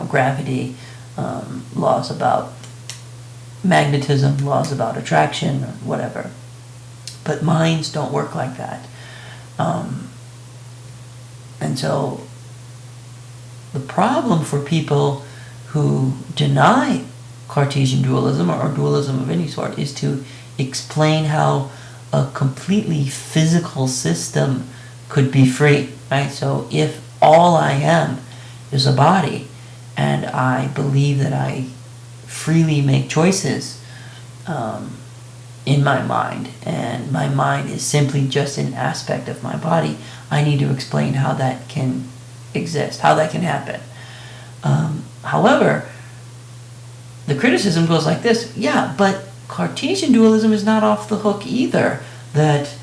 gravity, laws about magnetism, laws about attraction, or whatever. But minds don't work like that. And so the problem for people who deny Cartesian dualism or dualism of any sort is to explain how a completely physical system could be free, right? So if all I am is a body and I believe that I freely make choices in my mind, and my mind is simply just an aspect of my body, I need to explain how that can exist, how that can happen. However, the criticism goes like this: yeah, but Cartesian dualism is not off the hook either. That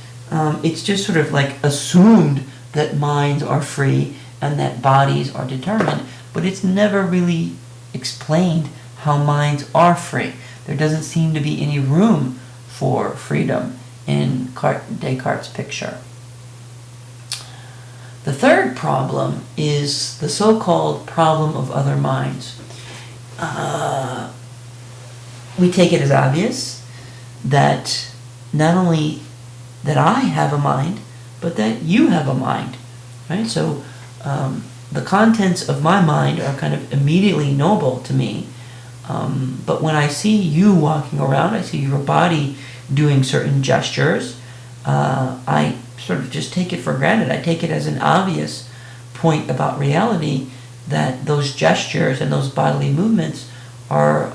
it's just sort of like assumed that minds are free and that bodies are determined, but it's never really explained how minds are free. There doesn't seem to be any room for freedom in Descartes' picture. The third problem is the so-called problem of other minds. We take it as obvious that not only that I have a mind, but that you have a mind, right? So the contents of my mind are kind of immediately knowable to me, but when I see you walking around, I see your body doing certain gestures, I sort of just take it for granted. I take it as an obvious point about reality that those gestures and those bodily movements are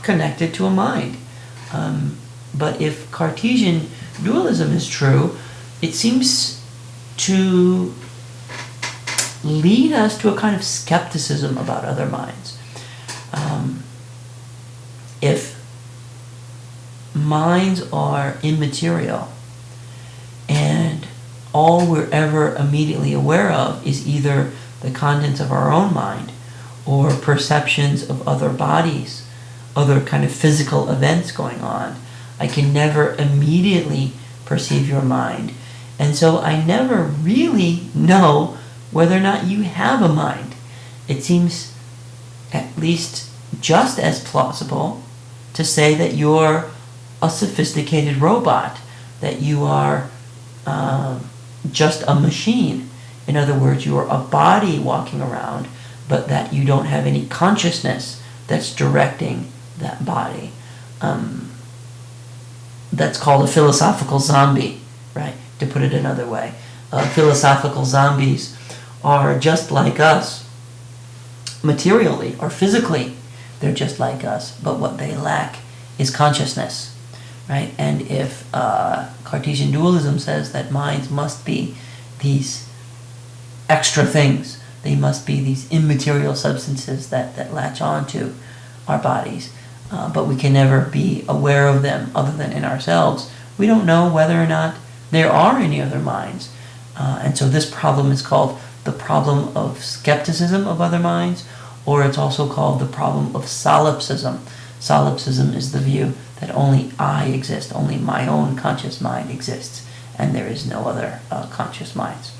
connected to a mind. But if Cartesian dualism is true, it seems to lead us to a kind of skepticism about other minds. If minds are immaterial and all we're ever immediately aware of is either the contents of our own mind or perceptions of other bodies, other kind of physical events going on, I can never immediately perceive your mind. And so I never really know whether or not you have a mind. It seems at least just as plausible to say that you're a sophisticated robot, that you are just a machine. In other words, you are a body walking around, but that you don't have any consciousness that's directing that body. That's called a philosophical zombie, right? To put it another way. Philosophical zombies are just like us, materially or physically. They're just like us, but what they lack is consciousness, right? And if Cartesian dualism says that minds must be these extra things, they must be these immaterial substances that latch onto our bodies, but we can never be aware of them other than in ourselves. We don't know whether or not there are any other minds. And so this problem is called the problem of skepticism of other minds, or it's also called the problem of solipsism. Solipsism is the view that only I exist, only my own conscious mind exists, and there is no other conscious minds.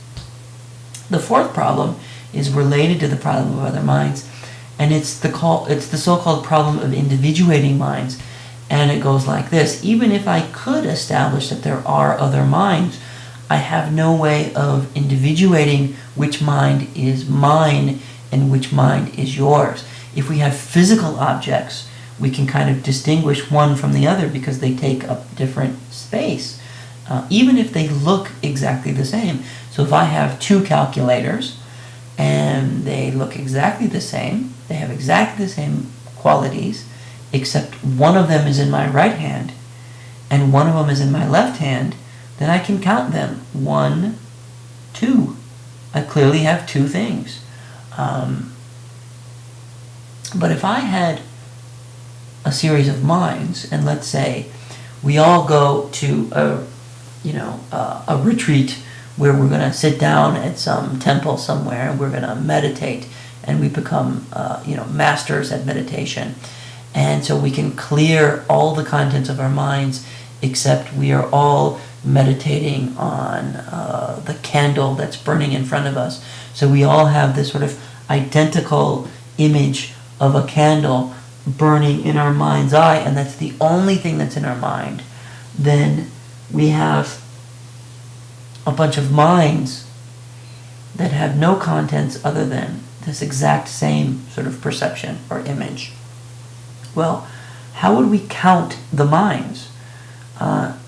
The fourth problem is related to the problem of other minds, and it's the so-called problem of individuating minds. And it goes like this: even if I could establish that there are other minds, I have no way of individuating which mind is mine and which mind is yours. If we have physical objects, we can kind of distinguish one from the other because they take up different space, even if they look exactly the same. So if I have two calculators and they look exactly the same, they have exactly the same qualities, except one of them is in my right hand and one of them is in my left hand, then I can count them. 1, 2. I clearly have two things. But if I had a series of minds, and let's say we all go to a retreat where we're going to sit down at some temple somewhere and we're going to meditate, and we become masters at meditation, and so we can clear all the contents of our minds except we are all meditating on the candle that's burning in front of us. So we all have this sort of identical image of a candle burning in our mind's eye, and that's the only thing that's in our mind. Then we have a bunch of minds that have no contents other than this exact same sort of perception or image. Well, how would we count the minds?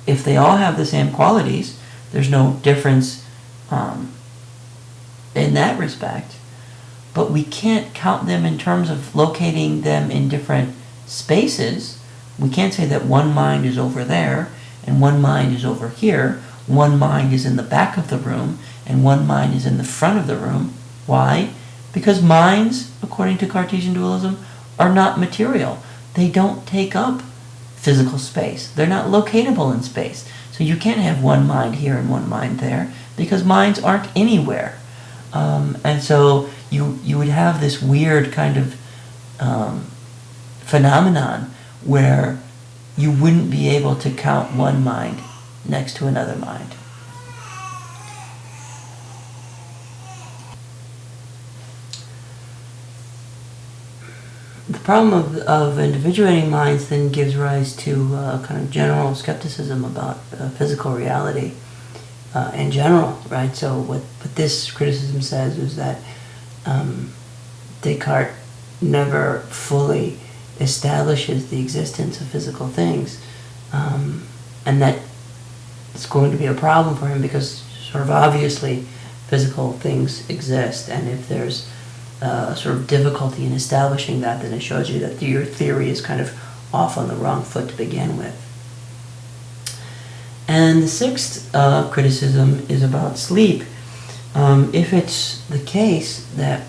If they all have the same qualities, there's no difference in that respect. But we can't count them in terms of locating them in different spaces. We can't say that one mind is over there and one mind is over here. One mind is in the back of the room and one mind is in the front of the room. Why? Because minds, according to Cartesian dualism, are not material. They don't take up physical space. They're not locatable in space. So you can't have one mind here and one mind there because minds aren't anywhere. And so you would have this weird kind of phenomenon where you wouldn't be able to count one mind next to another mind. The problem of individuating minds then gives rise to kind of general skepticism about physical reality in general, right? So what this criticism says is that Descartes never fully establishes the existence of physical things, and that it's going to be a problem for him because sort of obviously physical things exist, and if there's sort of difficulty in establishing that, then it shows you that your theory is kind of off on the wrong foot to begin with. And the sixth criticism is about sleep. If it's the case that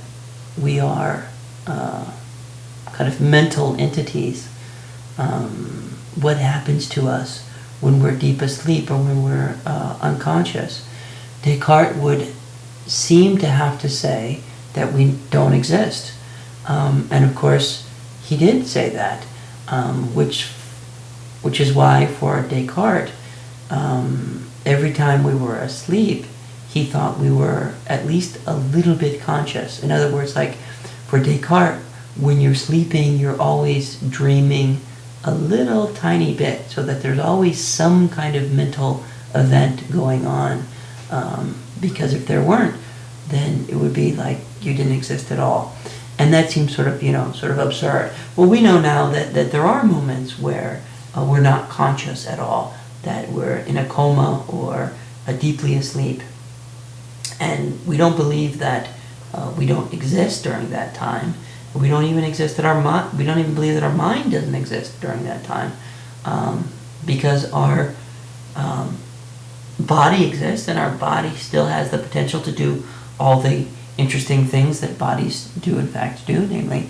we are kind of mental entities, what happens to us when we're deep asleep or when we're unconscious? Descartes would seem to have to say that we don't exist. And of course, he did say that, which is why for Descartes, every time we were asleep, he thought we were at least a little bit conscious. In other words, like for Descartes, when you're sleeping, you're always dreaming a little tiny bit, so that there's always some kind of mental event going on. Because if there weren't, then it would be like you didn't exist at all. And that seems sort of absurd. Well, we know now that there are moments where we're not conscious at all, that we're in a coma or deeply asleep. And we don't believe that we don't exist during that time. We don't even exist that our mind. We don't even believe that our mind doesn't exist during that time, because our body exists, and our body still has the potential to do all the interesting things that bodies do, in fact, do. Namely,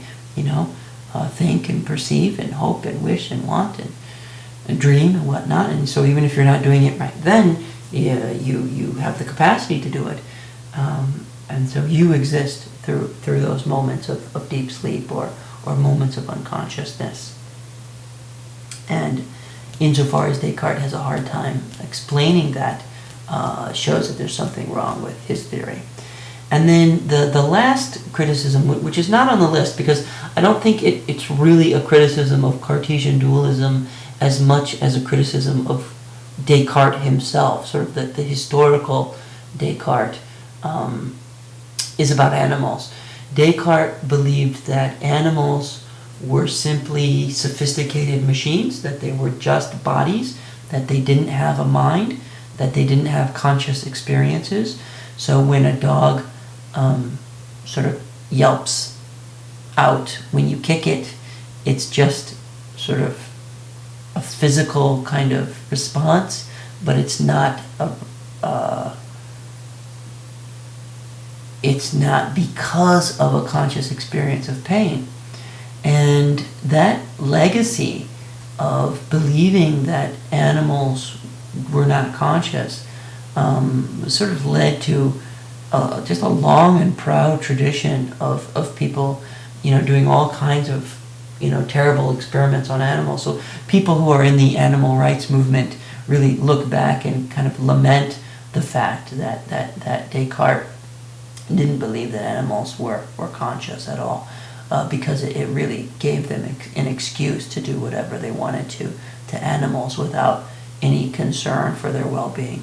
think and perceive and hope and wish and want and dream and whatnot. And so, even if you're not doing it right then, you have the capacity to do it. And so you exist through those moments of deep sleep or moments of unconsciousness. And insofar as Descartes has a hard time explaining that, shows that there's something wrong with his theory. And then the last criticism, which is not on the list, because I don't think it's really a criticism of Cartesian dualism as much as a criticism of Descartes himself, sort of the historical Descartes, is about animals. Descartes believed that animals were simply sophisticated machines, that they were just bodies, that they didn't have a mind, that they didn't have conscious experiences. So when a dog sort of yelps out when you kick it, it's just sort of a physical kind of response, but it's not it's not because of a conscious experience of pain. And that legacy of believing that animals were not conscious sort of led to just a long and proud tradition of people, doing all kinds of, terrible experiments on animals. So people who are in the animal rights movement really look back and kind of lament the fact that Descartes didn't believe that animals were conscious at all, because it really gave them an excuse to do whatever they wanted to animals without any concern for their well-being.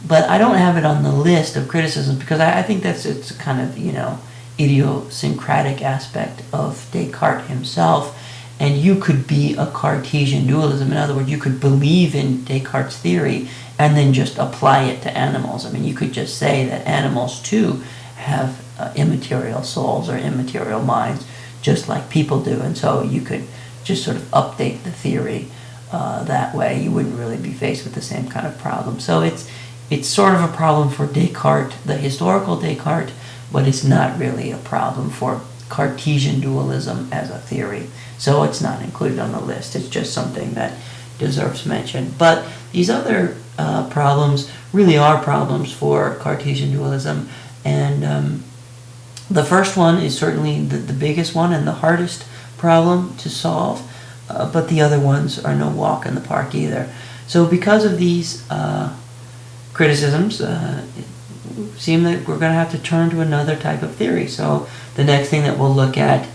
But I don't have it on the list of criticisms because I think it's a kind of, idiosyncratic aspect of Descartes himself. And you could be a Cartesian dualism. In other words, you could believe in Descartes' theory and then just apply it to animals. I mean, you could just say that animals too have immaterial souls or immaterial minds, just like people do. And so you could just sort of update the theory that way. You wouldn't really be faced with the same kind of problem. So it's sort of a problem for Descartes, the historical Descartes, but it's not really a problem for Cartesian dualism as a theory. So it's not included on the list. It's just something that deserves mention. But these other problems really are problems for Cartesian dualism. And the first one is certainly the biggest one and the hardest problem to solve. But the other ones are no walk in the park either. So because of these criticisms, it seems that we're going to have to turn to another type of theory. So the next thing that we'll look at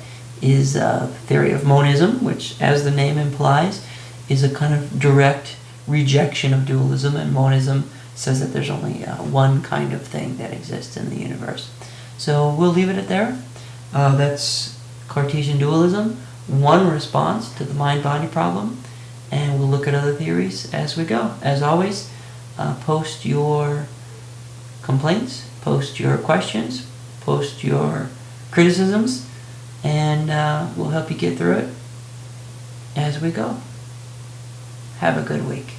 is theory of monism, which, as the name implies, is a kind of direct rejection of dualism. And monism says that there's only one kind of thing that exists in the universe. So we'll leave it at there. That's Cartesian dualism, one response to the mind-body problem, and we'll look at other theories as we go. As always, post your complaints, post your questions, post your criticisms, and we'll help you get through it as we go. Have a good week.